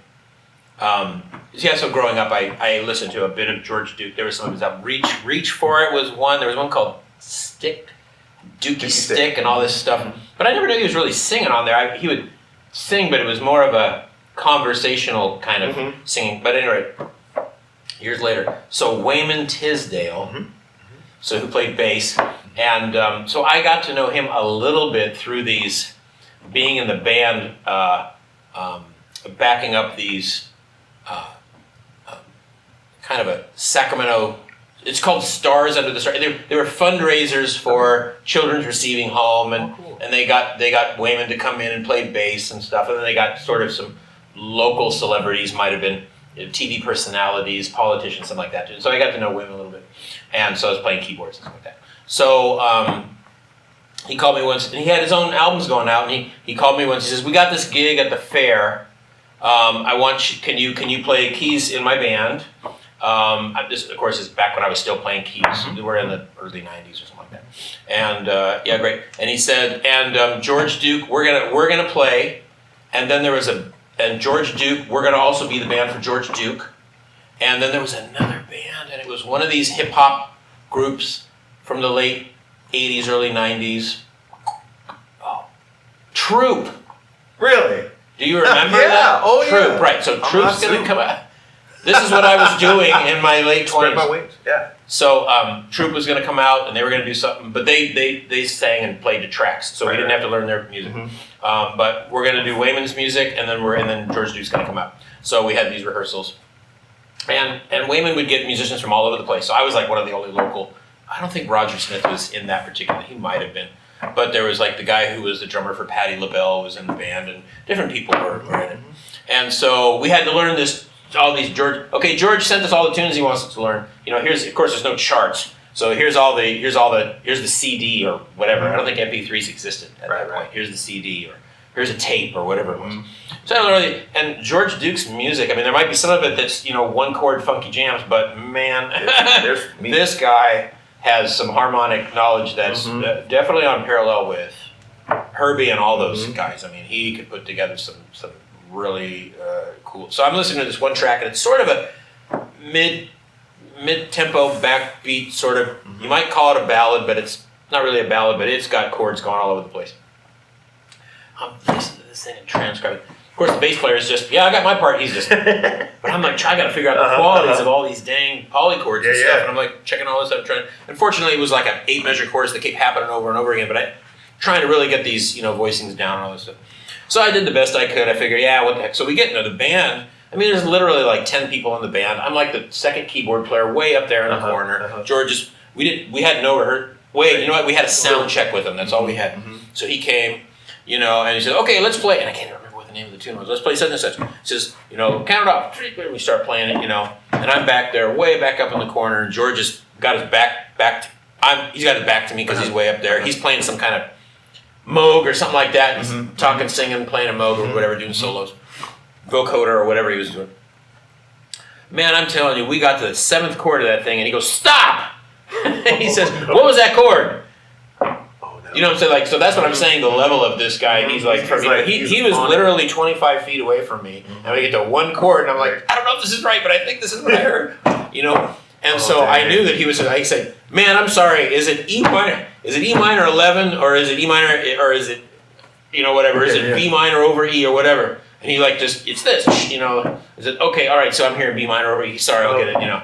So growing up, I listened to a bit of George Duke. There was some of his album. Reach For It was one. There was one called Dookie Stick, and all this stuff. But I never knew he was really singing on there. He would sing, but it was more of a conversational kind of singing. But anyway, years later, so Wayman Tisdale, so who played bass, and so I got to know him a little bit through these, being in the band, backing up these. Kind of a Sacramento, it's called Stars Under the Stars. They were fundraisers for Children's Receiving Home, and and they got Wayman to come in and play bass and stuff, and then they got sort of some local celebrities, might have been TV personalities, politicians, something like that too. So I got to know Wayman a little bit, and so I was playing keyboards and stuff like that. So he called me once, and he had his own albums going out, and he called me once. He says, "We got this gig at the fair. I want you. Can you play keys in my band?" This, of course, is back when I was still playing keys. We were in the early '90s or something like that. And yeah, great. And he said, and George Duke, we're gonna play. And then there was George Duke, we're gonna also be the band for George Duke. And then there was another band, and it was one of these hip hop groups from the late '80s, early '90s. Oh, Troop. really. Do you remember that? Oh, Troop, yeah. right. So Troop's gonna come out. This is what I was doing in my late 20s. Spread my wings. Yeah. So Troop was going to come out, and they were going to do something, but they sang and played the tracks, so we didn't have to learn their music. But we're going to do Wayman's music, and then George Duke's going to come out. So we had these rehearsals, and Wayman would get musicians from all over the place. So I was like one of the only local. I don't think Roger Smith was in that particular. He might have been, but there was like the guy who was the drummer for Patti LaBelle was in the band, and different people were in it. And so we had to learn this. All these George sent us all the tunes he wants us to learn. Here's, of course, there's no charts. So here's the CD or whatever. I don't think MP3s existed at that point. Here's the CD, or here's a tape, or whatever it was. So I learned, and George Duke's music, I mean, there might be some of it that's, one chord funky jams, but man, this guy has some harmonic knowledge that's definitely on parallel with Herbie and all those guys. I mean, he could put together some really cool. So I'm listening to this one track, and it's sort of a mid-tempo backbeat sort of. You might call it a ballad, but it's not really a ballad. But it's got chords going all over the place. I'm listening to this thing and transcribing. Of course, the bass player is just, I got my part. He's just, but I'm like, I got to figure out the qualities of all these dang polychords and stuff. And I'm like checking all this out, trying. Unfortunately, it was like an 8-measure chorus that kept happening over and over again. But I'm trying to really get these, voicings down and all this stuff. So I did the best I could. I figured, what the heck. So we get into the band. I mean, there's literally like 10 people in the band. I'm like the second keyboard player way up there in the corner. George is, we had no rehearsal. Wait, you know what? We had a sound check with him. That's all we had. So he came, and he said, okay, let's play. And I can't remember what the name of the tune was. Let's play such and such. He says, count it off. We start playing it, and I'm back there, way back up in the corner. And George has got his he's got his back to me because he's way up there. He's playing some kind of Moog or something like that. He's talking, singing, playing a Moog or whatever, doing solos. Vocoder or whatever he was doing. Man, I'm telling you, we got to the 7th chord of that thing, and he goes, stop! And he says, what was that chord? Oh, You know what I'm saying? Like, so that's what I'm saying. The level of this guy, he's like, he was literally 25 feet away from me, and we get to one chord, and I'm like, I don't know if this is right, but I think this is what I heard. You know, and so I knew that he was. I said, man, I'm sorry. Is it E minor? Is it E minor 11, or is it E minor, or is it, you know, whatever? Is it B minor over E or whatever? And he like just, it's this, you know. Is it okay? All right, so I'm hearing B minor over E. Sorry, I'll get it. You know.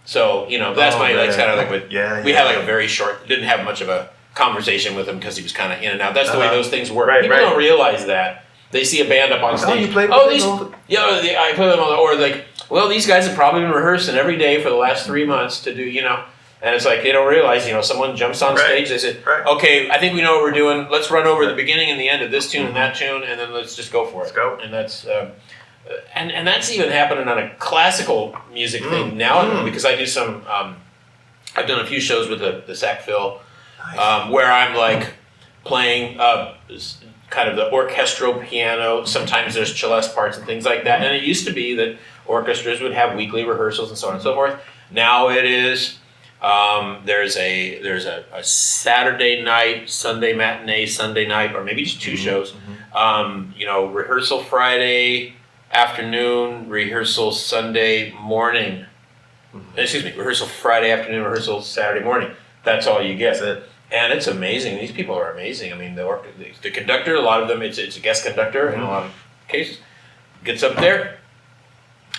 So, you know, that's my, that's kind of like what, we had like a very short, didn't have much of a conversation with him because he was kind of in and out. That's the way those things work. People don't realize that. They see a band up on stage. You played I play them on, or like, well, these guys have probably been rehearsing every day for the last 3 months to do, you know, and it's like, they don't realize, you know, someone jumps on stage, they say, okay, I think we know what we're doing. Let's run over the beginning and the end of this tune and that tune, and then let's just go for it. Let's go. And that's, and that's even happening on a classical music thing now, because I do some, I've done a few shows with the Sac Phil, where I'm like playing kind of the orchestral piano. Sometimes there's celeste parts and things like that. And it used to be that orchestras would have weekly rehearsals and so on and so forth. Now it is, there's a Saturday night, Sunday matinee, Sunday night, or maybe just two shows. You know, rehearsal Friday afternoon, rehearsal Sunday morning. Excuse me, rehearsal Friday afternoon, rehearsal Saturday morning. That's all you get. And it's amazing. These people are amazing. I mean, the conductor, a lot of them, it's a guest conductor in a lot of cases, gets up there.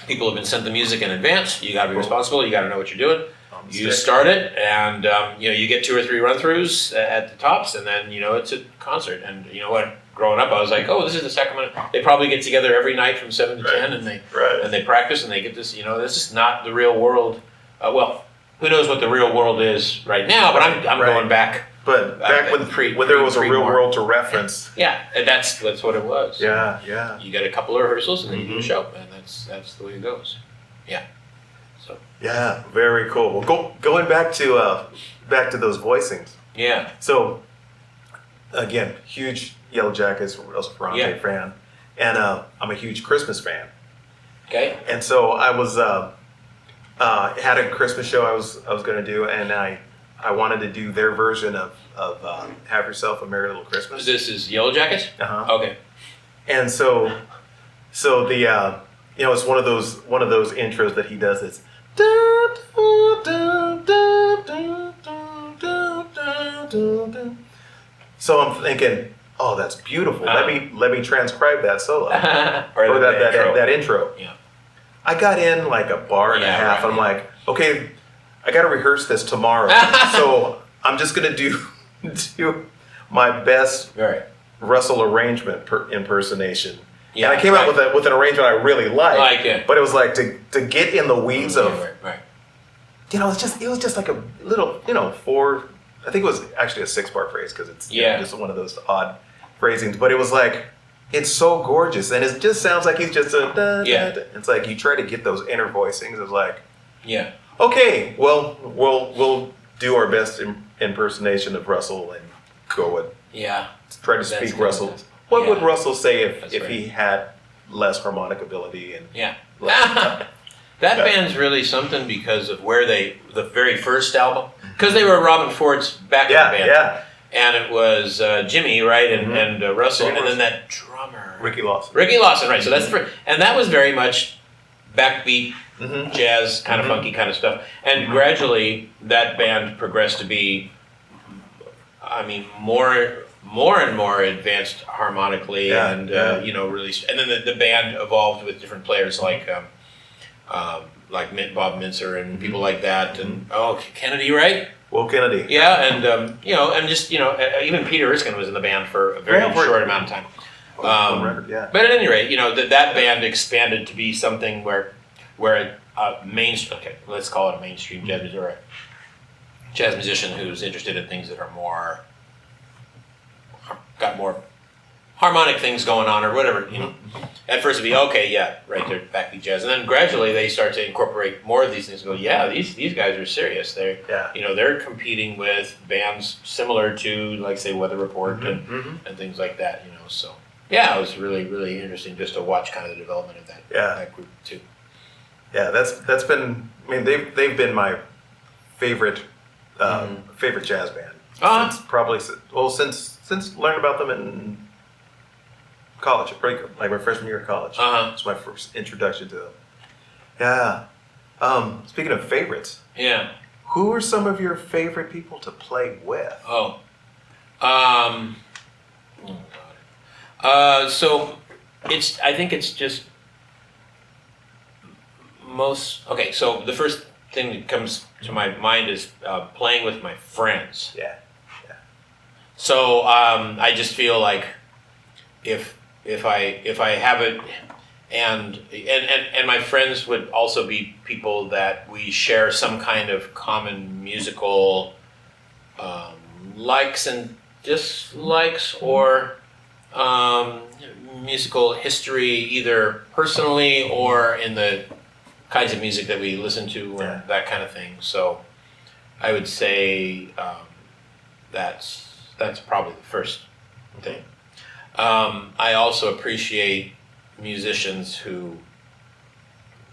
People have been sent the music in advance. You got to be responsible. You got to know what you're doing. You start it, and you know, you get 2 or 3 run-throughs at the tops, and then, you know, it's a concert. And you know what? Growing up, I was like, oh, this is the Sacramento. They probably get together every night from 7 to 10, and they practice, and they get this. You know, this is not the real world. Well, who knows what the real world is right now? But I'm going back. But back when there was a real world to reference. Yeah, and that's what it was. Yeah. You get a couple of rehearsals, and then you do a show, and that's the way it goes. Yeah. So. Yeah, very cool. Well, going back to those voicings. Yeah. So, again, huge Yellow Jackets, Russell Ferrante fan, and I'm a huge Christmas fan. Okay. And so I was had a Christmas show I was going to do, and I wanted to do their version of Have Yourself a Merry Little Christmas. This is Yellow Jackets? Okay. And so the you know, it's one of those intros that he does. It's so I'm thinking, oh, that's beautiful. Let me transcribe that solo or that intro. Yeah. I got in like a bar and a half. I'm like, okay, I got to rehearse this tomorrow. So I'm just gonna do my best Russell arrangement impersonation. Yeah, and I came out with an arrangement I really liked. But it was like to get in the weeds of, you know, it was just like a little, you know, 4. I think it was actually a 6-part phrase because it's you know, just one of those odd phrasings. But it was like, it's so gorgeous, and it just sounds like he's just a da, da, da. It's like you try to get those inner voicings. It's like, okay, well, we'll do our best impersonation of Russell and go with try to speak Russell. What would Russell say if he had less harmonic ability and That band's really something because of where the very first album, because they were Robin Ford's backup band. And it was Jimmy, right, and Russell, and then that drummer. Ricky Lawson, right. So that's the first, and that was very much backbeat, jazz, kind of funky kind of stuff. And gradually that band progressed to be, I mean, more and more advanced harmonically, and you know, really. And then the band evolved with different players like Bob Mincer and people like that, and Kennedy, right? Will Kennedy. Yeah, and you know, and just, you know, even Peter Erskine was in the band for a very short amount of time. But at any rate, you know, that band expanded to be something where let's call it a mainstream jazz musician, or a jazz musician who's interested in things that are got more harmonic things going on or whatever, you know. At first it'd be, they're backbeat jazz. And then gradually they start to incorporate more of these things and go, these guys are serious. They're competing with bands similar to, like, say, Weather Report and things like that, you know. So, it was really, really interesting just to watch kind of the development of that group too. Yeah, that's been, I mean, they've been my favorite jazz band Since probably since learned about them in college, like my freshman year of college. It's my first introduction to them. Yeah. Speaking of favorites, who are some of your favorite people to play with? So I think it's just okay, so the first thing that comes to my mind is playing with my friends. Yeah. So I just feel like if I have it, and my friends would also be people that we share some kind of common musical likes and dislikes, or musical history, either personally or in the kinds of music that we listen to and that kind of thing. So I would say that's probably the first thing. I also appreciate musicians who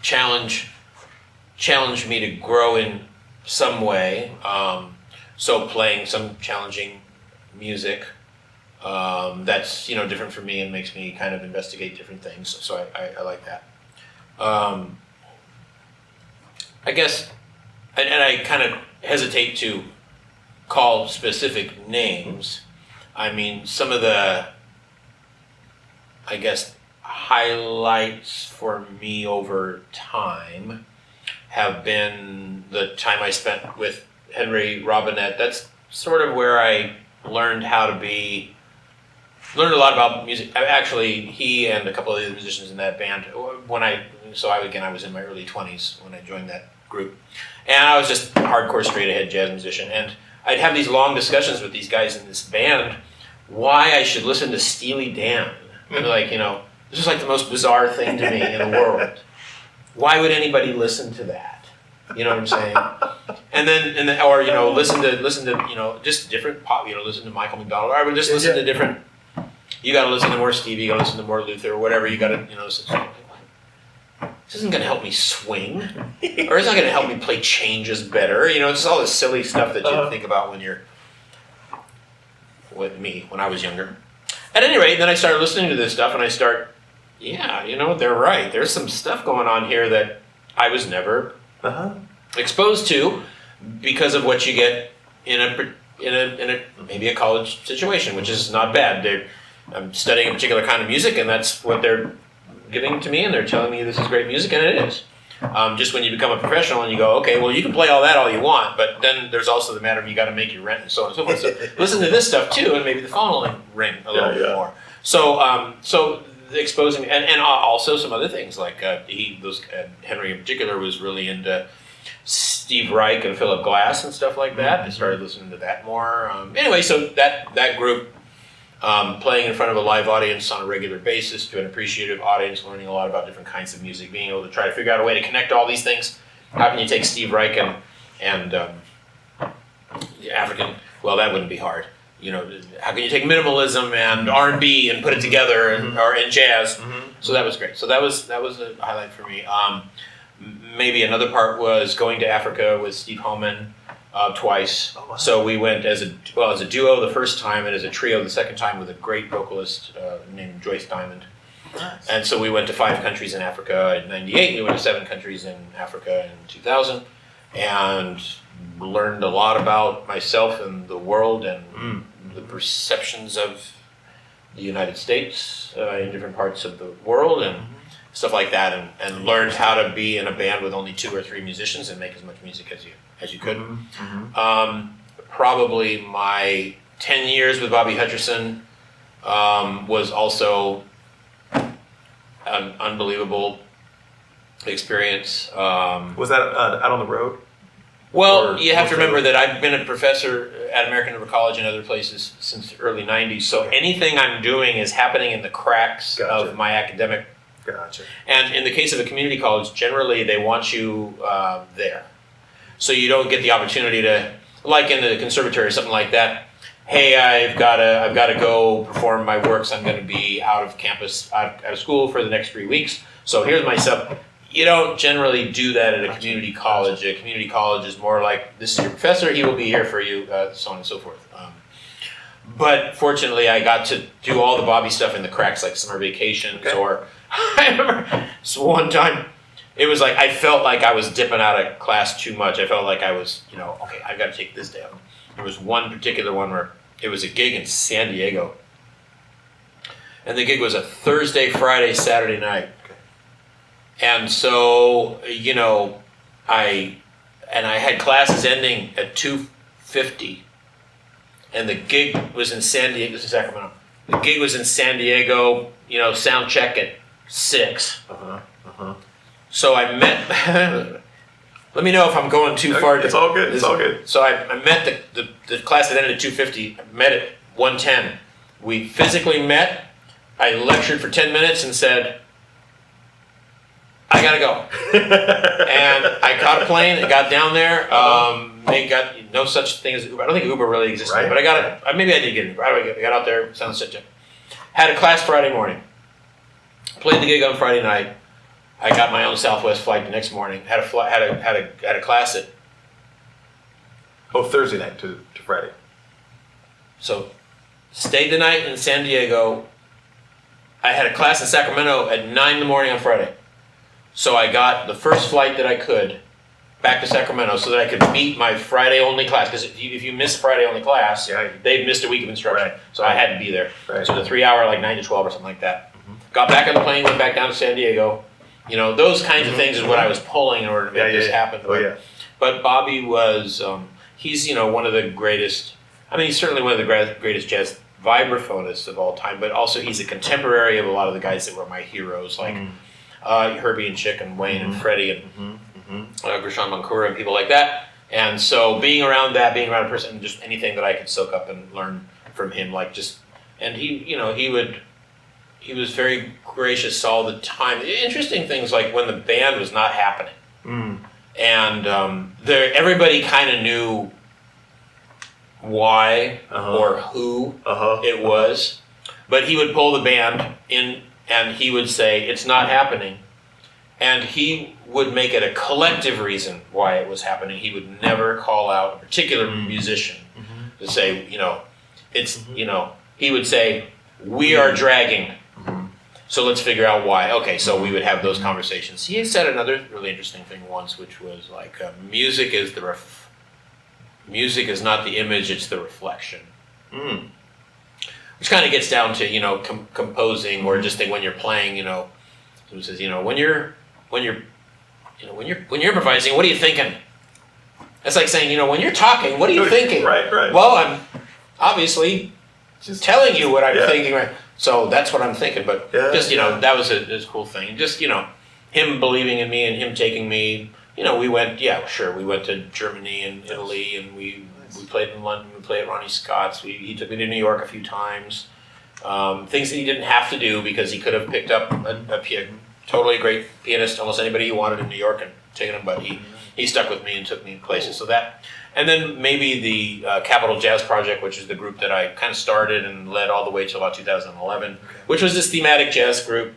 challenge me to grow in some way. So playing some challenging music that's different for me and makes me kind of investigate different things. So I like that. I guess, and I kind of hesitate to call specific names. I mean, some of the, I guess, highlights for me over time have been the time I spent with Henry Robinette. That's sort of where I learned a lot about music. Actually, he and a couple of the other musicians in that band, I was in my early 20s when I joined that group. And I was just a hardcore straight ahead jazz musician. And I'd have these long discussions with these guys in this band why I should listen to Steely Dan. And this is like the most bizarre thing to me in the world. Why would anybody listen to that? You know what I'm saying? And then listen to just different pop. Listen to Michael McDonald. Or I would just listen to different. You got to listen to more Stevie. You got to listen to more Luther or whatever. You got to this isn't going to help me swing, or it's not going to help me play changes better. It's all this silly stuff that you think about when you're with me when I was younger. At any rate, then I started listening to this stuff, and I start, they're right. There's some stuff going on here that I was never exposed to because of what you get in a maybe a college situation, which is not bad. I'm studying a particular kind of music, and that's what they're giving to me, and they're telling me this is great music, and it is. Just when you become a professional and you go, okay, well, you can play all that all you want, but then there's also the matter of you got to make your rent and so on and so forth. So listen to this stuff too, and maybe the phone will ring a little bit more. So exposing, and also some other things like Henry in particular was really into Steve Reich and Philip Glass and stuff like that. I started listening to that more. Anyway, so that group. Playing in front of a live audience on a regular basis to an appreciative audience, learning a lot about different kinds of music, being able to try to figure out a way to connect all these things. How can you take Steve Reich and African? Well, that wouldn't be hard. How can you take minimalism and R&B and put it together, or in jazz? So that was great. So that was a highlight for me. Maybe another part was going to Africa with Steve Homan. Twice. Oh, wow. So we went as a duo the first time, and as a trio the second time with a great vocalist named Joyce Diamond. Nice. And so we went to 5 countries in Africa in '98. We went to 7 countries in Africa in 2000, and learned a lot about myself and the world and the perceptions of the United States in different parts of the world and stuff like that, and learned how to be in a band with only 2 or 3 musicians and make as much music as you could. Probably my 10 years with Bobby Hutcherson was also an unbelievable experience. Was that out on the road? Well, you have to remember that I've been a professor at American River College and other places since the early 90s, so anything I'm doing is happening in the cracks of my academic. Gotcha. And in the case of a community college, generally they want you there. So you don't get the opportunity to, like in the conservatory or something like that, hey, I've got to go perform my works. I'm going to be out of campus, out of school for the next 3 weeks. So here's my stuff. You don't generally do that at a community college. A community college is more like, this is your professor, he will be here for you, so on and so forth. But fortunately, I got to do all the Bobby stuff in the cracks, like summer vacations, or I remember so one time, it was like I felt like I was dipping out of class too much. I felt like I was, okay, I've got to take this day off. There was one particular one where it was a gig in San Diego, and the gig was a Thursday, Friday, Saturday night. And so, I had classes ending at 2:50, and the gig was in San Diego. This is Sacramento. The gig was in San Diego. Sound check at 6. So I met. Let me know if I'm going too far. It's all good. It's all good. So I met the class that ended at 2:50. I met at 1:10. We physically met. I lectured for 10 minutes and said, I gotta go. And I caught a plane and got down there. They got no such thing as Uber. I don't think Uber really existed, Right. but maybe I did get an Uber. I got out there, sound check. Had a class Friday morning. Played the gig on Friday night. I got my own Southwest flight the next morning. Had a class at Thursday night to Friday. So stayed the night in San Diego. I had a class in Sacramento at 9 in the morning on Friday. So I got the first flight that I could back to Sacramento so that I could meet my Friday only class. Because if you miss Friday only class, they've missed a week of instruction. Right. So I had to be there. Right. So the 3 hour, like 9 to 12 or something like that. Got back on the plane, went back down to San Diego. Those kinds of things is what I was pulling in order to make this happen. Oh, yeah. But Bobby was, he's, one of the greatest, he's certainly one of the greatest jazz vibraphonists of all time, but also he's a contemporary of a lot of the guys that were my heroes, like Herbie and Chick and Wayne and Freddie and Gershon Mankura and people like that. And so being around a person, just anything that I could soak up and learn from him, and he was very gracious all the time. Interesting things like when the band was not happening. And everybody kind of knew why or who it was. But he would pull the band in and he would say, it's not happening. And he would make it a collective reason why it was happening. He would never call out a particular musician to say, he would say, we are dragging. So let's figure out why. Okay, so we would have those conversations. He said another really interesting thing once, which was like, music is not the image; it's the reflection. Which kind of gets down to composing or just when you're playing. Someone says when you're improvising, what are you thinking? That's like saying when you're talking, what are you thinking? Right. Well, I'm obviously just telling you what I'm thinking. Right. So that's what I'm thinking, but that was a cool thing. And just, him believing in me and him taking me, we went to Germany and Italy and we played in London, we played at Ronnie Scott's, he took me to New York a few times. Things that he didn't have to do because he could have picked up a totally great pianist, almost anybody he wanted in New York and taken him, but he stuck with me and took me places. So that, and then maybe the Capital Jazz Project, which is the group that I kind of started and led all the way to about 2011, which was this thematic jazz group,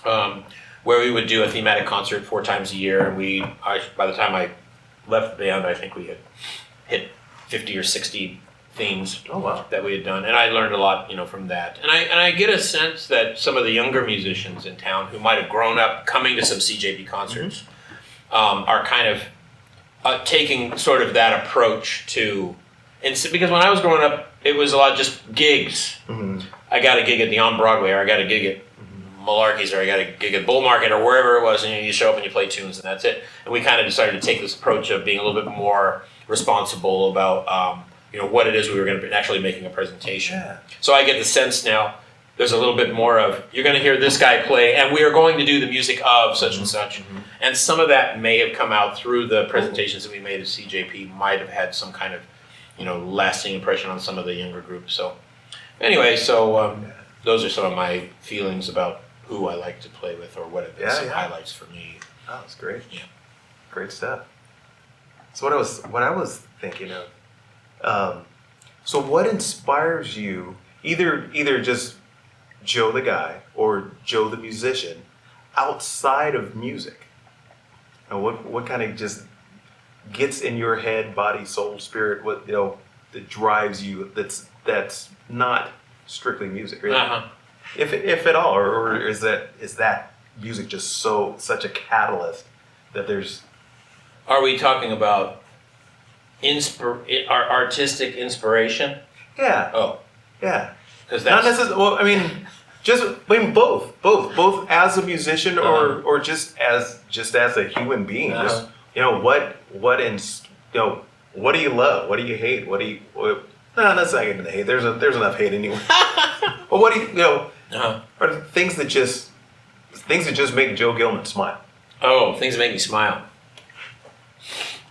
where we would do a thematic concert 4 times a year. And by the time I left the band, I think we had hit 50 or 60 themes that we had done, and I learned a lot, from that. And I get a sense that some of the younger musicians in town who might have grown up coming to some CJP concerts are kind of taking sort of that approach to, and so, because when I was growing up, it was a lot just gigs. I got a gig at the On Broadway, or I got a gig at Malarkey's, or I got a gig at Bull Market, or wherever it was, and you show up and you play tunes, and that's it. And we kind of decided to take this approach of being a little bit more responsible about, what it is we were going to be actually making a presentation. Yeah. So I get the sense now, there's a little bit more of, you're going to hear this guy play, and we are going to do the music of such and such. And some of that may have come out through the presentations that we made at CJP, might have had some kind of, lasting impression on some of the younger groups. So anyway, those are some of my feelings about who I like to play with, or what have been some highlights for me. Oh, that's great. Yeah. Great stuff. So what I was thinking of, so what inspires you, either just Joe the guy or Joe the musician, outside of music? And what kind of just gets in your head, body, soul, spirit, what that drives you, that's that's not strictly music, really? Uh-huh. If at all, or is that music just such a catalyst that there's... Are we talking about artistic inspiration? Yeah. Oh, Yeah. because Not that's necessarily. Well, I mean, both as a musician or just as a human being. Just what do you love? What do you hate? No, that's not even the hate. There's enough hate anyway. But what do are things that just make Joe Gilman smile? Oh, things that make me smile.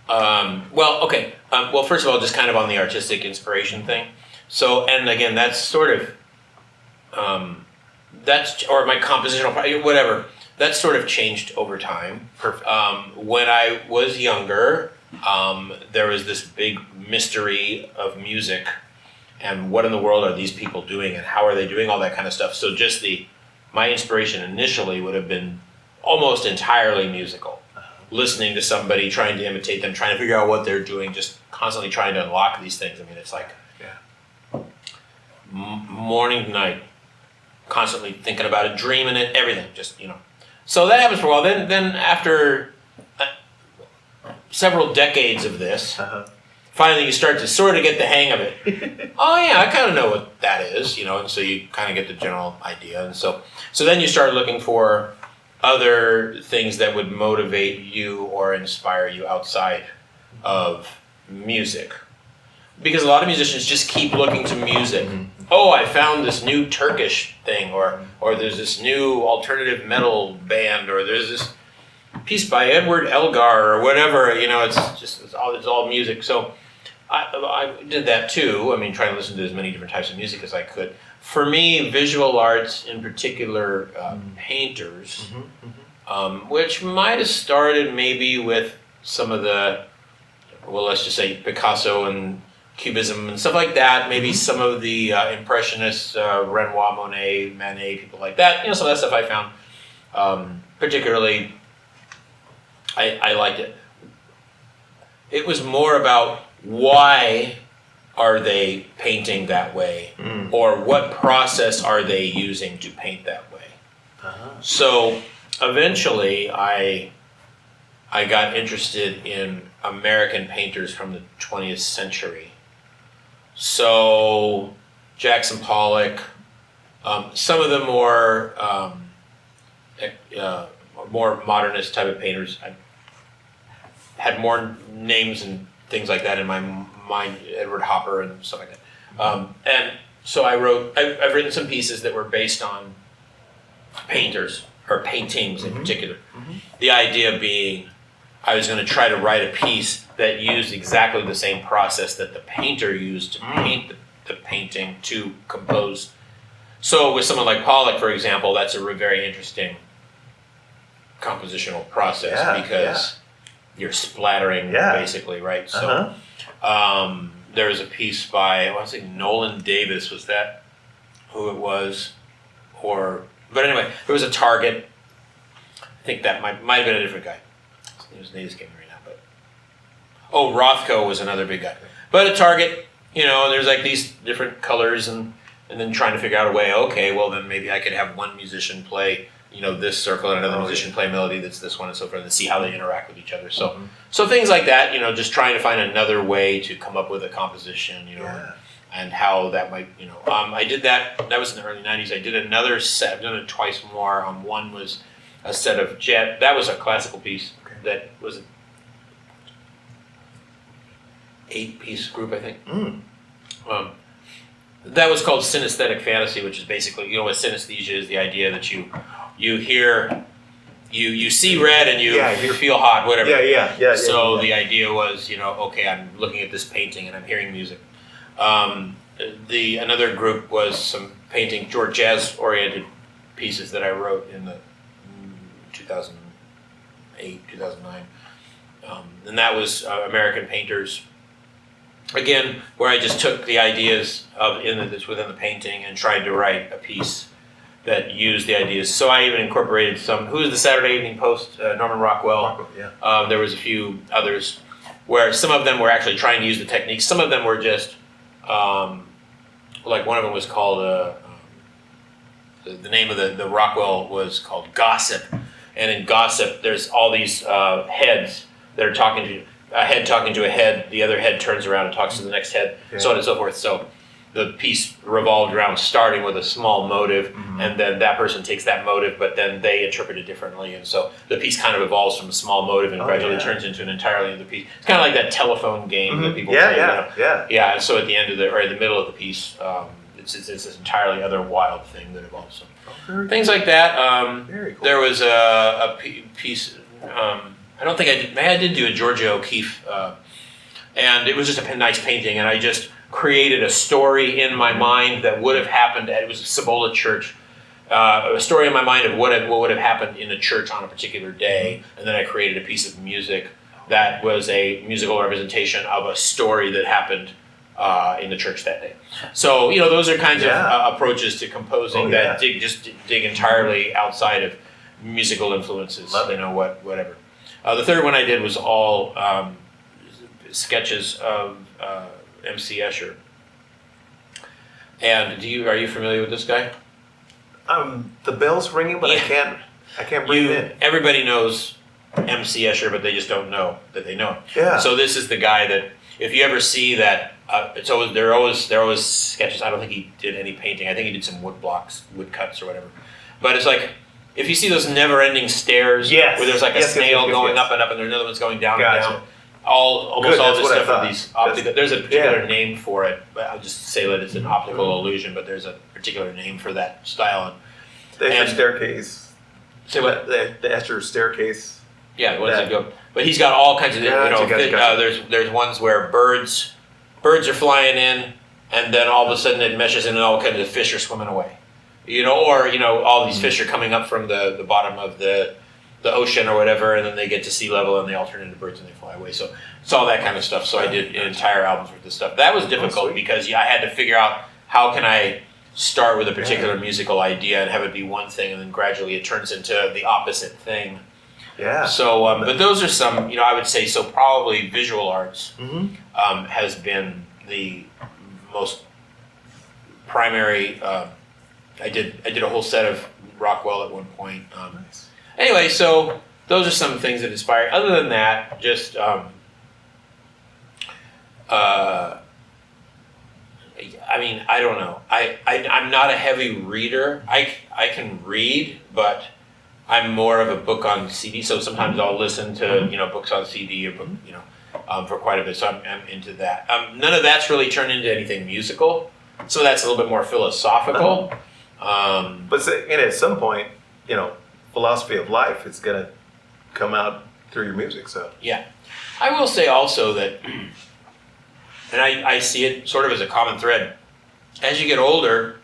Well, okay. Well, first of all, just kind of on the artistic inspiration thing. So, and again, that's sort of, or my compositional, whatever, that's sort of changed over time. Perfect. When I was younger, there was this big mystery of music and what in the world are these people doing and how are they doing all that kind of stuff. So just my inspiration initially would have been almost entirely musical. Listening to somebody, trying to imitate them, trying to figure out what they're doing, just constantly trying to unlock these things. I mean, it's like morning to night, constantly thinking about it, dreaming it, everything, just, So that happens for a while. Then after several decades of this, finally you start to sort of get the hang of it. Oh yeah, I kind of know what that is, and so you kind of get the general idea. And so then you start looking for other things that would motivate you or inspire you outside of music. Because a lot of musicians just keep looking to music. Oh, I found this new Turkish thing, or there's this new alternative metal band, or there's this piece by Edward Elgar, or whatever, it's all music. So I did that too. I mean, trying to listen to as many different types of music as I could. For me, visual arts, in particular, painters, which might have started maybe with some of the, well, let's just say Picasso and Cubism and stuff like that. Maybe some of the Impressionists, Renoir, Monet, Manet, people like that. Some of that stuff I found particularly, I liked it. It was more about why are they painting that way, or what process are they using to paint that way. So eventually I got interested in American painters from the 20th century. So Jackson Pollock, some of the more modernist type of painters. I had more names and things like that in my mind, Edward Hopper and stuff like that. And so I've written some pieces that were based on painters, or paintings in particular. The idea being I was going to try to write a piece that used exactly the same process that the painter used to paint the painting to compose. So with someone like Pollock, for example, that's a very interesting compositional process because you're splattering basically, right? So there was a piece by, I want to say Nolan Davis, was that who it was? But anyway, there was a Target. I think that might have been a different guy. His name is getting right now, but Rothko was another big guy. But a Target, there's like these different colors, and then trying to figure out a way. Okay, well then maybe I could have one musician play, this circle, and another musician play melody that's this one, and so forth, and see how they interact with each other. So, so things like that, just trying to find another way to come up with a composition, and how that might, I did that. That was in the early '90s. I did another set. I've done it twice more. One was a set of jet. That was a classical piece. That was an 8-piece group, I think. That was called synesthetic fantasy, which is basically, what synesthesia is, the idea that you hear, you see red and you feel hot, whatever. So the idea was, okay, I'm looking at this painting and I'm hearing music. Another group was some painting, jazz-oriented pieces that I wrote in the 2008, 2009. And that was American painters. Again, where I just took the ideas that's within the painting and tried to write a piece that used the ideas. So I even incorporated some. Who was the Saturday Evening Post? Norman Rockwell. There was a few others where some of them were actually trying to use the techniques. Some of them were just like one of them was called the name of the Rockwell was called Gossip, and in Gossip there's all these heads that are talking to a head talking to a head. The other head turns around and talks to the next head, so on and so forth. So the piece revolved around starting with a small motive, and then that person takes that motive, but then they interpret it differently, and so the piece kind of evolves from a small motive and gradually turns into an entirely other piece. It's kind of like that telephone game that people play. Yeah. And so at the end of the, or in the middle of the piece, it's this entirely other wild thing that evolves. So things like that. Very cool. There was a piece. I don't think I did. Maybe I did do a Georgia O'Keeffe, and it was just a nice painting, and I just created a story in my mind that would have happened at, it was a Cibola church, a story in my mind of what would have happened in a church on a particular day, and then I created a piece of music that was a musical representation of a story that happened in the church that day. So, those are kinds of approaches to composing that dig entirely outside of musical influences, whatever. The third one I did was all sketches of MC Escher. And are you familiar with this guy? The bell's ringing, but I can't bring it in. Everybody knows MC Escher, but they just don't know that they know him. Yeah. So this is the guy that, if you ever see that, they're always sketches. I don't think he did any painting. I think he did some wood cuts or whatever. But it's like, if you see those never-ending stairs, where there's like a snail going up and up, and there's another one's going down and down. Almost all this stuff are these optical. There's a particular name for it, but I'll just say that it's an optical illusion. But there's a particular name for that style. The Escher staircase. Say what? The Escher staircase. Yeah, what does it go? But he's got all kinds of. There's ones where birds are flying in, and then all of a sudden it meshes in, and all kinds of fish are swimming away. All these fish are coming up from the bottom of the ocean or whatever, and then they get to sea level and they all turn into birds and they fly away. So it's all that kind of stuff. So I did entire albums with this stuff. That was difficult because I had to figure out how can I start with a particular musical idea and have it be one thing, and then gradually it turns into the opposite thing. Yeah. So, but those are some, I would say, so probably visual arts has been the most primary. I did a whole set of Rockwell at one point. Nice. Anyway, so those are some things that inspire. Other than that, just I don't know. I'm not a heavy reader. I can read, but I'm more of a book on CD. So sometimes I'll listen to books on CD or book, for quite a bit. So I'm into that. None of that's really turned into anything musical. So that's a little bit more philosophical. But at some point, philosophy of life is going to come out through your music. So yeah, I will say also that, and I see it sort of as a common thread. As you get older,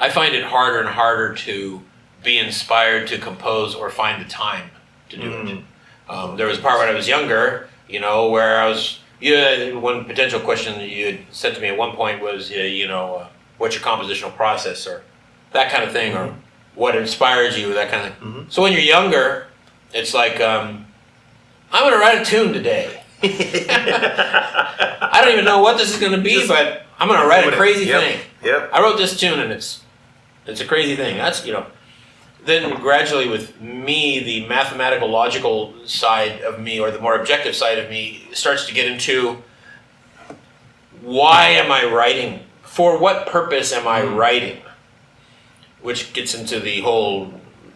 I find it harder and harder to be inspired to compose or find the time to do it. There was a part when I was younger, where I was. One potential question that you had said to me at one point was, what's your compositional process, or that kind of thing, or what inspires you, that kind of thing. So when you're younger, it's like, I'm going to write a tune today. I don't even know what this is going to be, but I'm going to write a crazy thing. Yep. I wrote this tune, and it's a crazy thing. That's, Then gradually with me, the mathematical, logical side of me, or the more objective side of me, starts to get into, why am I writing? For what purpose am I writing? Which gets into the whole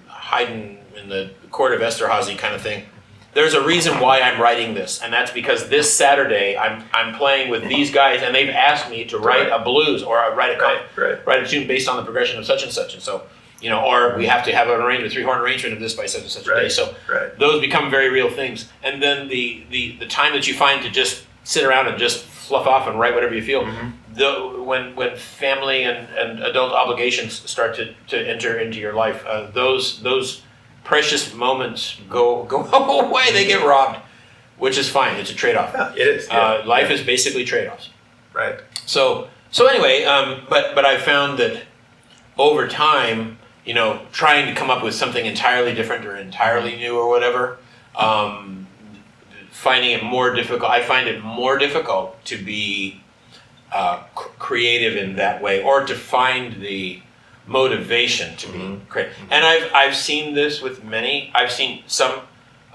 Haydn in the court of Esterhazy kind of thing. There's a reason why I'm writing this, and that's because this Saturday I'm playing with these guys, and they've asked me to write a blues or write a tune based on the progression of such and such, and so or we have to have an arrangement, a 3-horn arrangement of this by such and such a day. So those become very real things, and then the time that you find to just sit around and just fluff off and write whatever you feel. When family and adult obligations start to enter into your life, those precious moments go away. They get robbed, which is fine. It's a trade-off. Yeah, it is. Life is basically trade-offs. Right. So anyway, but I found that over time, trying to come up with something entirely different or entirely new or whatever, finding it more difficult. I find it more difficult to be creative in that way, or to find the motivation to be creative. And I've seen this with many. I've seen some.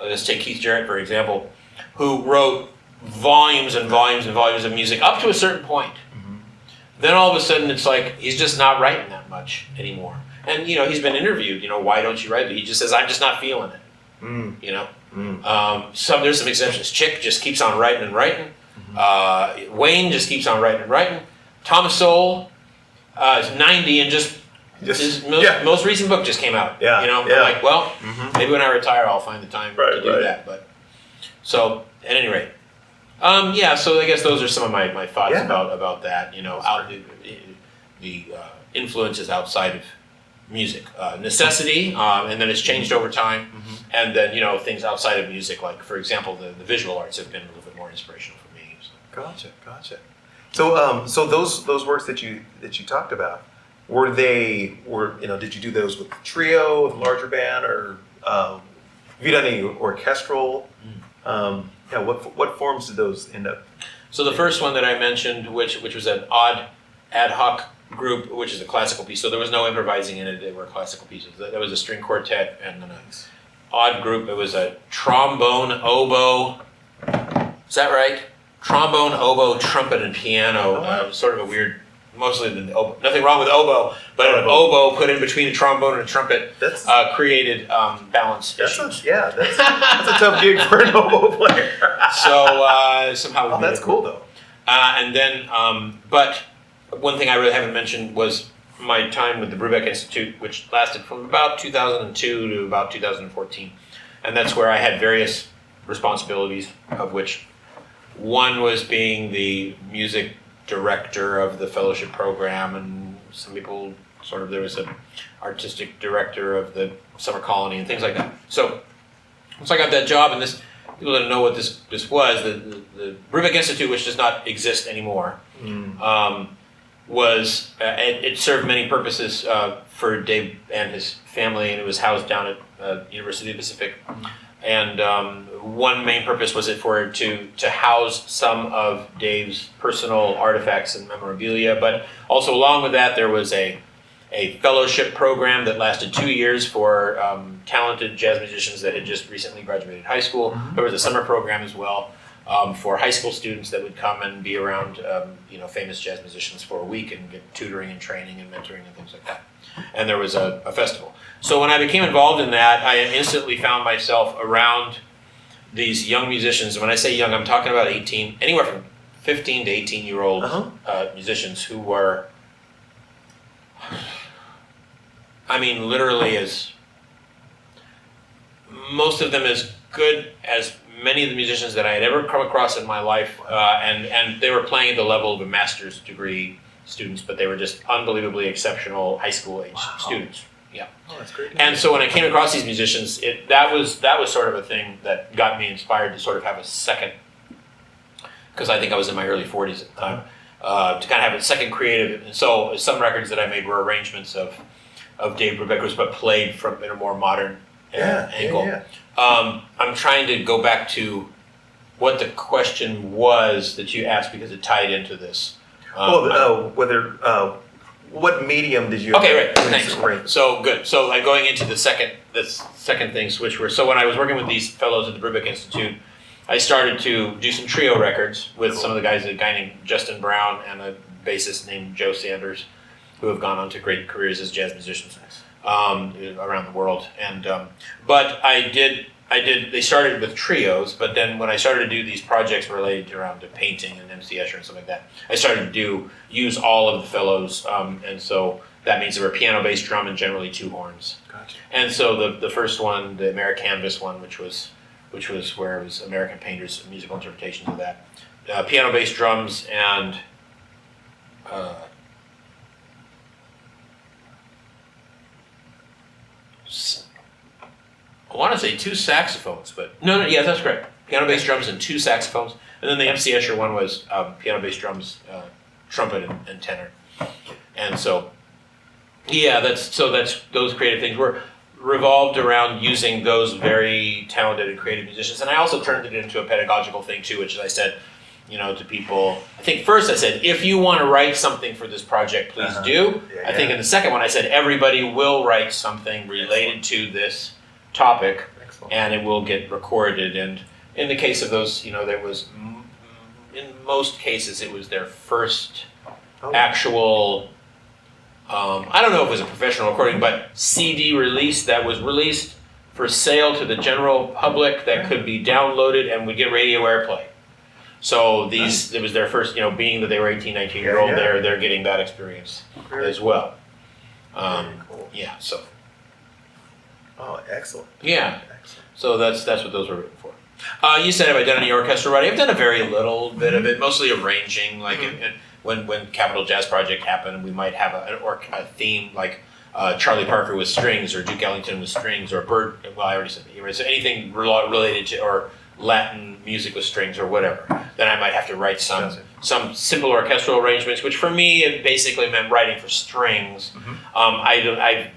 Let's take Keith Jarrett for example, who wrote volumes and volumes and volumes of music up to a certain point. Then all of a sudden it's like he's just not writing that much anymore. And he's been interviewed. Why don't you write it? He just says, I'm just not feeling it. There's some exceptions. Chick just keeps on writing and writing. Wayne just keeps on writing and writing. Thomas Sowell is 90 and his most recent book just came out. I'm like, well, maybe when I retire I'll find the time to do that. But so at any rate, so I guess those are some of my thoughts about that. The influences outside of music, necessity, and then it's changed over time, and then things outside of music, like for example, the visual arts have been a little bit more inspirational for me. So. Gotcha. So those works that you talked about, did you do those with trio, with larger band, or have you done any orchestral? What forms did those end up? So the first one that I mentioned, which was an odd ad hoc group, which is a classical piece. So there was no improvising in it. They were classical pieces. That was a string quartet and then an odd group. It was a trombone, oboe. Is that right? Trombone, oboe, trumpet, and piano. Sort of a weird. Mostly the oboe. Nothing wrong with oboe, but an oboe put in between a trombone and a trumpet created balance. That's a tough gig for an oboe player. So somehow. Oh, that's cool though. And then, but one thing I really haven't mentioned was my time with the Brubeck Institute, which lasted from about 2002 to about 2014, and that's where I had various responsibilities, of which one was being the music director of the fellowship program, and some people there was an artistic director of the summer colony and things like that. So once I got that job, and people didn't know what this was, the Brubeck Institute, which does not exist anymore, it served many purposes for Dave and his family, and it was housed down at University of the Pacific. And one main purpose was to house some of Dave's personal artifacts and memorabilia, but also along with that there was a fellowship program that lasted 2 years for talented jazz musicians that had just recently graduated high school. There was a summer program as well for high school students that would come and be around famous jazz musicians for a week and get tutoring and training and mentoring and things like that. And there was a festival. So when I became involved in that, I instantly found myself around these young musicians. And when I say young, I'm talking about anywhere from 15 to 18-year-old musicians who were, literally most of them as good as many of the musicians that I had ever come across in my life, and they were playing at the level of a master's degree students, but they were just unbelievably exceptional high school age students. Yeah. Oh, that's great. And so when I came across these musicians, that was sort of a thing that got me inspired to sort of have a second, because I think I was in my early 40s at the time, to kind of have a second creative. And so some records that I made were arrangements of Dave Brubeck, but played in a more modern angle. Yeah. I'm trying to go back to what the question was that you asked, because it tied into this. What medium did you? Okay, right. Thanks. So good. So I'm going into the second thing, which were, so when I was working with these fellows at the Brubeck Institute, I started to do some trio records with some of the guys, a guy named Justin Brown and a bassist named Joe Sanders, who have gone on to great careers as jazz musicians around the world. And but they started with trios, but then when I started to do these projects related around to painting and MC Escher and stuff like that, I started to use all of the fellows, and so that means there were piano, bass, drum, and generally two horns. Gotcha. And so the first one, the Americanvas one, which was where it was American painters' musical interpretations of that, piano, bass, drums, and I want to say two saxophones, but yeah, that's correct. Piano, bass, drums, and two saxophones. And then the MC Escher one was piano, bass, drums, trumpet, and tenor. And so, yeah, that's those creative things were revolved around using those very talented and creative musicians. And I also turned it into a pedagogical thing too, which, as I said, to people. I think first I said, if you want to write something for this project, please do. Yeah, I think in the second one I said, everybody will write something related to this topic, and it will get recorded. And in the case of those, there was, in most cases, it was their first actual, I don't know if it was a professional recording, but CD release that was released for sale to the general public that could be downloaded and would get radio airplay. So it was their first, being that they were 18, 19-year-old, they're getting that experience as well. Cool. Yeah, so. Oh, excellent. Yeah. Excellent. So that's what those were written for. You said, have I done any orchestral writing? I've done a very little bit of it, mostly arranging. Like when Capital Jazz Project happened, we might have a theme like Charlie Parker with strings, or Duke Ellington with strings, or Bird. Well, I already said that. So anything related to or Latin music with strings or whatever. Then I might have to write some simple orchestral arrangements, which for me it basically meant writing for strings. I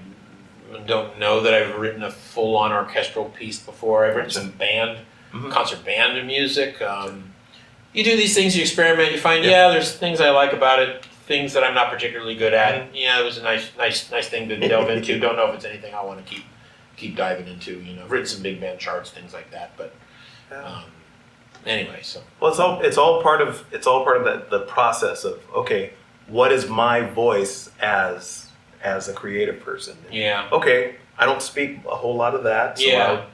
don't know that I've written a full-on orchestral piece before. I've written some concert band music. You do these things, you experiment, you find, there's things I like about it, things that I'm not particularly good at. Yeah, it was a nice thing to delve into. Don't know if it's anything I want to keep diving into. I've written some big band charts, things like that. But anyway, so it's all part of the process of, okay, what is my voice as a creative person? Yeah. Okay, I don't speak a whole lot of that. So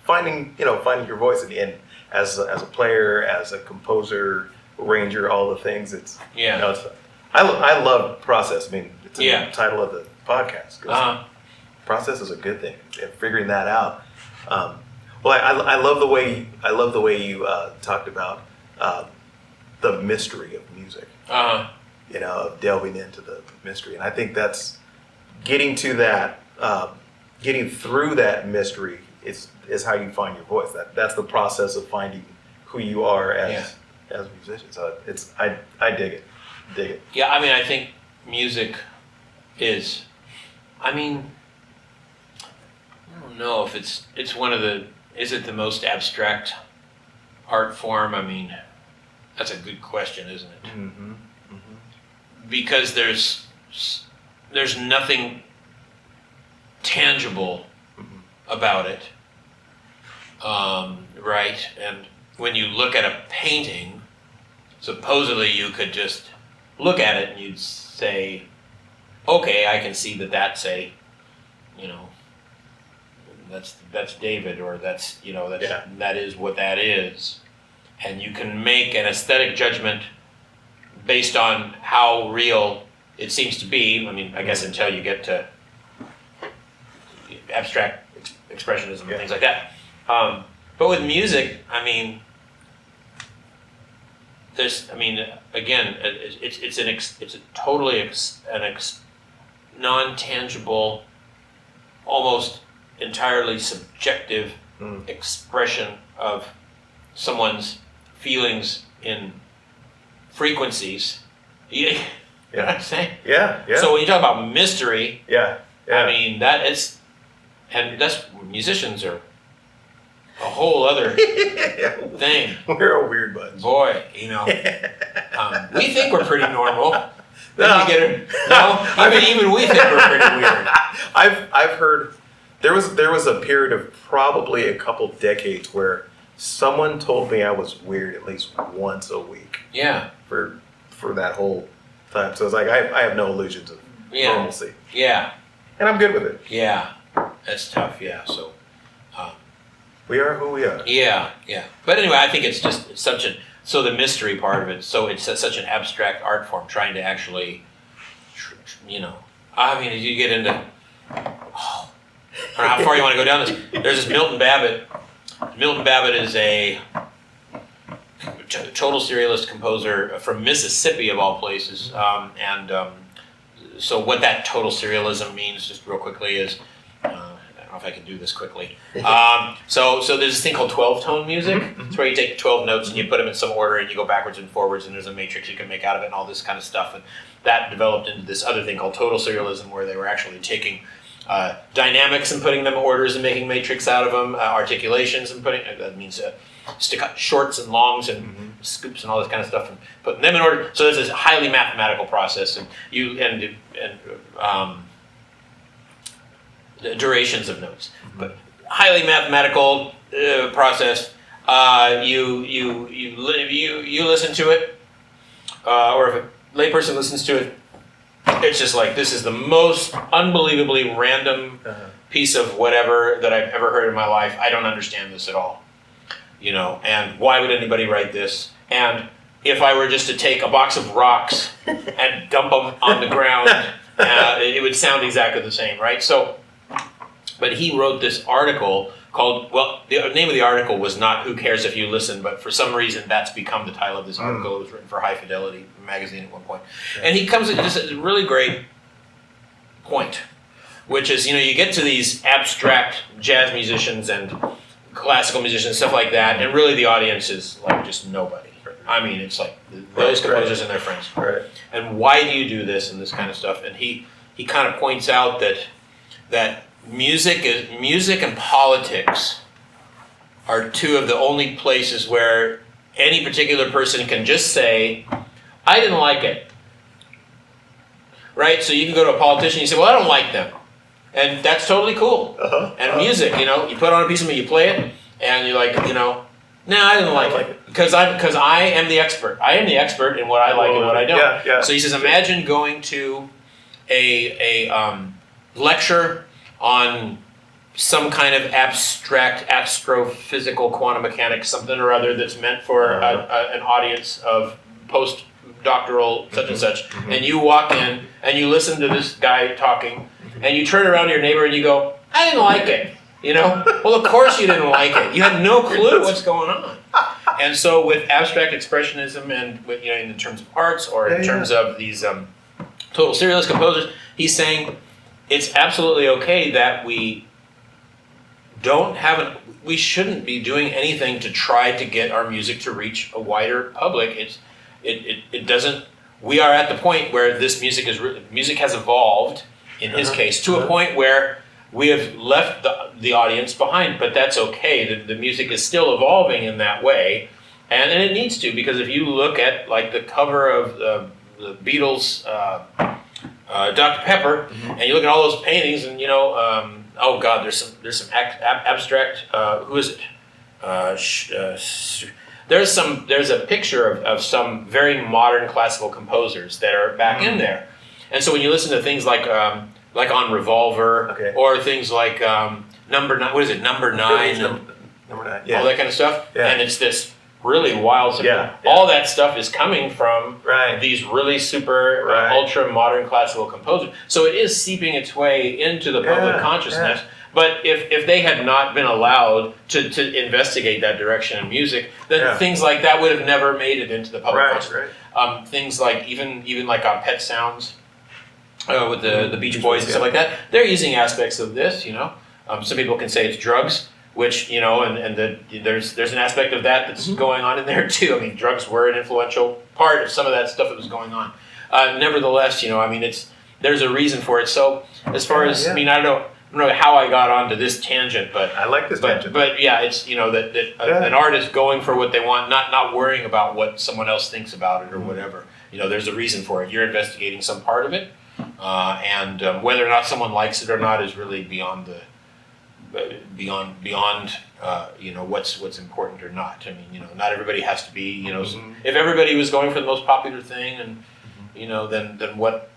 finding your voice in the end as a player, as a composer, arranger, all the things. I love process. I mean, it's in the title of the podcast. Process is a good thing. And figuring that out. I love the way you talked about the mystery of music. Of delving into the mystery, and I think that's getting to that, getting through that mystery is how you find your voice. That's the process of finding who you are as a musician. So I dig it. Yeah, I mean, I think music is, I don't know if it's one of the, is it the most abstract art form? I mean, that's a good question, isn't it? Mm-hmm. Because there's nothing tangible about it, right? And when you look at a painting, supposedly you could just look at it and you'd say, okay, I can see that's a, that's David, or that is what that is. And you can make an aesthetic judgment based on how real it seems to be. I mean, I guess until you get to abstract expressionism and things like that. But with music, again, it's a totally non-tangible, almost entirely subjective expression of someone's feelings in frequencies. You know what I'm saying? Yeah. So when you talk about mystery, yeah. that's musicians are a whole other thing. We're a weird bunch. Boy, we think we're pretty normal. Even we think we're pretty weird. I've heard there was a period of probably a couple decades where someone told me I was weird at least once a week. Yeah. For that whole time. So it's like I have no illusions of normalcy. Yeah. And I'm good with it. Yeah. That's tough, yeah. So we are who we are. Yeah. But anyway, I think it's so the mystery part of it, so it's such an abstract art form, trying to actually, as you get into, I don't know how far you want to go down this. There's this Milton Babbitt. Milton Babbitt is a total serialist composer from Mississippi, of all places. So what that total serialism means, just real quickly, is, I don't know if I can do this quickly. So there's this thing called 12-tone music. It's where you take 12 notes and you put them in some order and you go backwards and forwards, and there's a matrix you can make out of it and all this kind of stuff. And that developed into this other thing called total serialism, where they were actually taking dynamics and putting them in orders and making matrix out of them, articulations and putting, that means shorts and longs and scoops and all this kind of stuff and putting them in order. So this is a highly mathematical process, and the durations of notes, but highly mathematical process. You listen to it, or if a layperson listens to it, it's just like, this is the most unbelievably random piece of whatever that I've ever heard in my life. I don't understand this at all, and why would anybody write this? And if I were just to take a box of rocks and dump them on the ground, it would sound exactly the same, right? So, but he wrote this article called, well, the name of the article was not Who Cares If You Listen, but for some reason that's become the title of this article. It was written for High Fidelity magazine at one point. And he comes at this really great point, which is, you get to these abstract jazz musicians and classical musicians, stuff like that, and really the audience is like just nobody. I mean, it's like those composers and their friends. Right. And why do you do this and this kind of stuff? And he kind of points out that music and politics are two of the only places where any particular person can just say, I didn't like it. Right? So you can go to a politician and you say, well, I don't like them. And that's totally cool. And music, you put on a piece of music, you play it, and you're like, no, I didn't like it. Because I am the expert. I am the expert in what I like and what I don't. Yeah. So he says, imagine going to a lecture on some kind of abstract astrophysical quantum mechanics, something or other that's meant for an audience of post-doctoral such and such, and you walk in and you listen to this guy talking, and you turn around to your neighbor and you go, I didn't like it. Well, of course you didn't like it. You had no clue what's going on. And so with abstract expressionism and with, in terms of arts or in terms of these total serialist composers, he's saying it's absolutely okay that we shouldn't be doing anything to try to get our music to reach a wider public. It doesn't. We are at the point where this music has evolved, in his case, to a point where we have left the audience behind, but that's okay. The music is still evolving in that way, and it needs to, because if you look at like the cover of the Beatles' Dr. Pepper, and you look at all those paintings, and oh God, there's some abstract. Who is it? There's a picture of some very modern classical composers that are back in there, and so when you listen to things like on Revolver, or things like Number 9. What is it? Number 9. Number 9. Yeah. All that kind of stuff. Yeah. And it's this really wild. Yeah. All that stuff is coming from Right. these really super ultra modern classical composers. So it is seeping its way into the public consciousness. Yeah. But if they had not been allowed to investigate that direction in music, then things like that would have never made it into the public consciousness. Right. Things like even like Pet Sounds. With the Beach Boys and stuff like that, they're using aspects of this. Some people can say it's drugs, which there's an aspect of that that's going on in there too. I mean, drugs were an influential part of some of that stuff that was going on. Nevertheless, there's a reason for it. So as far as I don't know how I got onto this tangent, but I like this tangent. But yeah, it's that an artist going for what they want, not worrying about what someone else thinks about it or whatever. There's a reason for it. You're investigating some part of it. And whether or not someone likes it or not is really beyond what's important or not. I mean, not everybody has to be. If everybody was going for the most popular thing, and then what,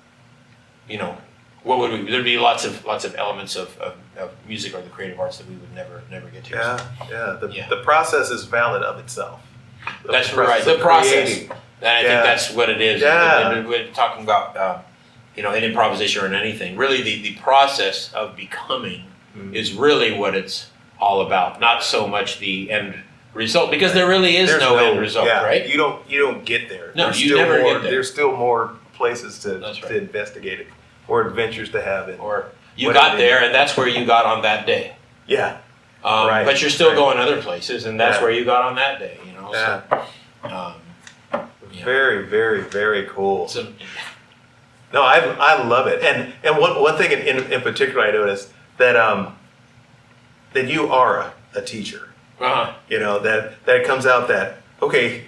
what would we? There'd be lots of elements of music or the creative arts that we would never get to. The process is valid of itself. That's right. The process. And I think that's what it is. Yeah. We're talking about. In improvisation or in anything, really the process of becoming is really what it's all about, not so much the end result, because there really is no end result, right? You don't get there. No, you never get there. There's still more places to investigate it, or adventures to have it. Or you got there, and that's where you got on that day. Yeah. But you're still going other places, and that's where you got on that day. Yeah. Very, very, very cool. No, I love it. And one thing in particular I noticed that that you are a teacher. Uh-huh. You know, that it comes out that, okay,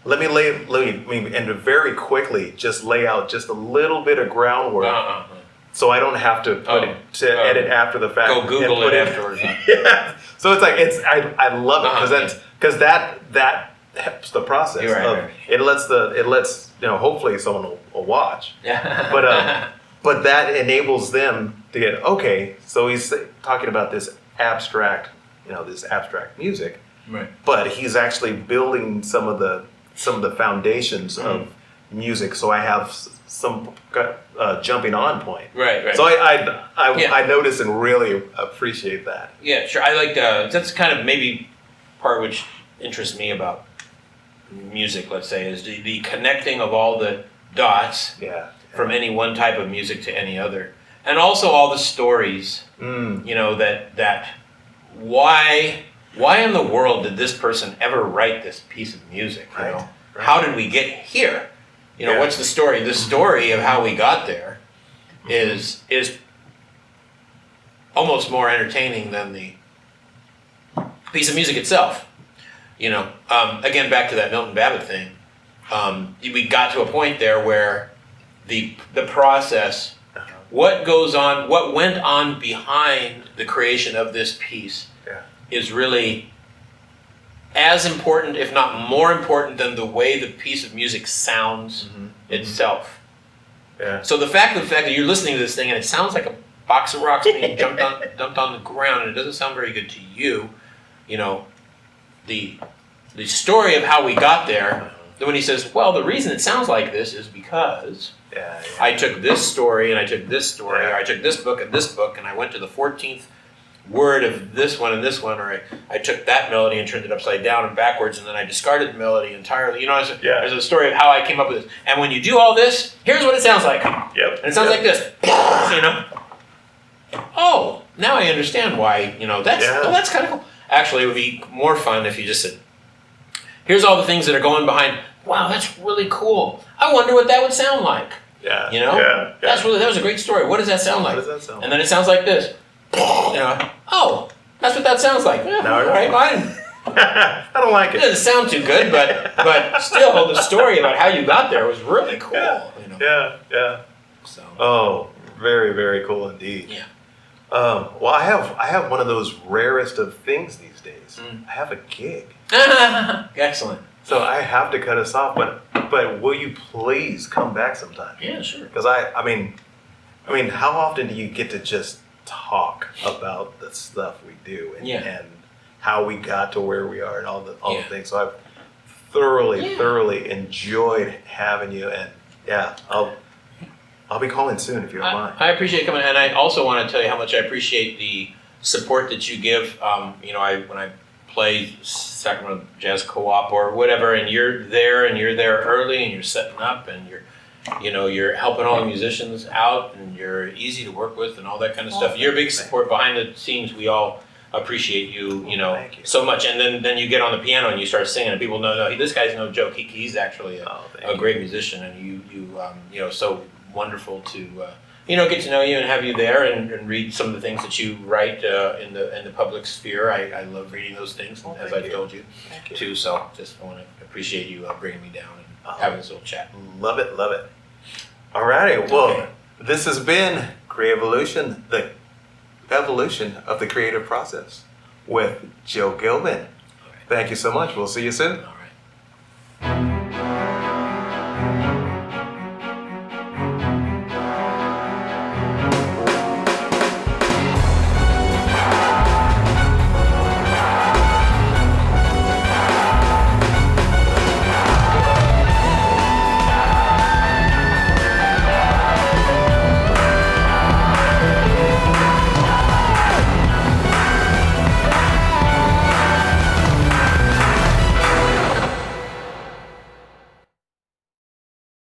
let me and very quickly just lay out just a little bit of groundwork. Uh-huh. So I don't have to edit after the fact. Go Google it afterwards. Yeah. So it's like I love it because that helps the process. You're right, right. It lets hopefully someone will watch. Yeah. But that enables them to get, okay, so he's talking about this abstract music, Right. but he's actually building some of the foundations of music. So I have some jumping on point. Right. So I notice and really appreciate that. Yeah, sure. I like that's kind of maybe part which interests me about music. Let's say is the connecting of all the dots. Yeah. From any one type of music to any other, and also all the stories. That why in the world did this person ever write this piece of music? You know, Right. How did we get here? What's the story? The story of how we got there is almost more entertaining than the piece of music itself. Again, back to that Milton Babbitt thing. We got to a point there where the process, what went on behind the creation of this piece is really as important, if not more important, than the way the piece of music sounds itself. Yeah. So the fact that you're listening to this thing and it sounds like a box of rocks being dumped on the ground and it doesn't sound very good to you, the story of how we got there. Then when he says, well, the reason it sounds like this is because I took this story and I took this story, or I took this book and I went to the 14th word of this one and this one, or I took that melody and turned it upside down and backwards, and then I discarded the melody entirely. There's a story of how I came up with this. And when you do all this, here's what it sounds like. Yep. And it sounds like this. Oh, now I understand why, that's kind of cool. Actually, it would be more fun if you just said, here's all the things that are going behind. Wow, that's really cool. I wonder what that would sound like. Yeah. That was a great story. What does that sound like? What does that sound And then it sounds like this. Oh, that's what that sounds like. All right, fine. I don't like It it. doesn't sound too good, but still, the story about how you got there was really cool. Yeah. So. Oh, very, very cool indeed. Yeah. Well, I have one of those rarest of things these days. I have a gig. Excellent. So I have to cut us off, but will you please come back sometime? Yeah, sure. Because I mean, how often do you get to just talk about the stuff we do and how we got to where we are and all the things? So I've thoroughly enjoyed having you, and I'll be calling soon if you don't mind. I appreciate coming, and I also want to tell you how much I appreciate the support that you give. When I play Sacramento Jazz Co-op or whatever, and you're there early, and you're setting up, and you're helping all the musicians out, and you're easy to work with, and all that kind of stuff. You're a big support behind the scenes. We all appreciate you, Thank you. so much. And then you get on the piano and you start singing, and people know, no, this guy's no joke. He's actually a great musician, and you so wonderful to get to know you and have you there and read some of the things that you write in the public sphere. I love reading those things, as I've told you too. So just want to appreciate you bringing me down and having this little chat. Love it. Alrighty, well, this has been Creavolution, the evolution of the creative process with Joe Gilman. Thank you so much. We'll see you soon. All right.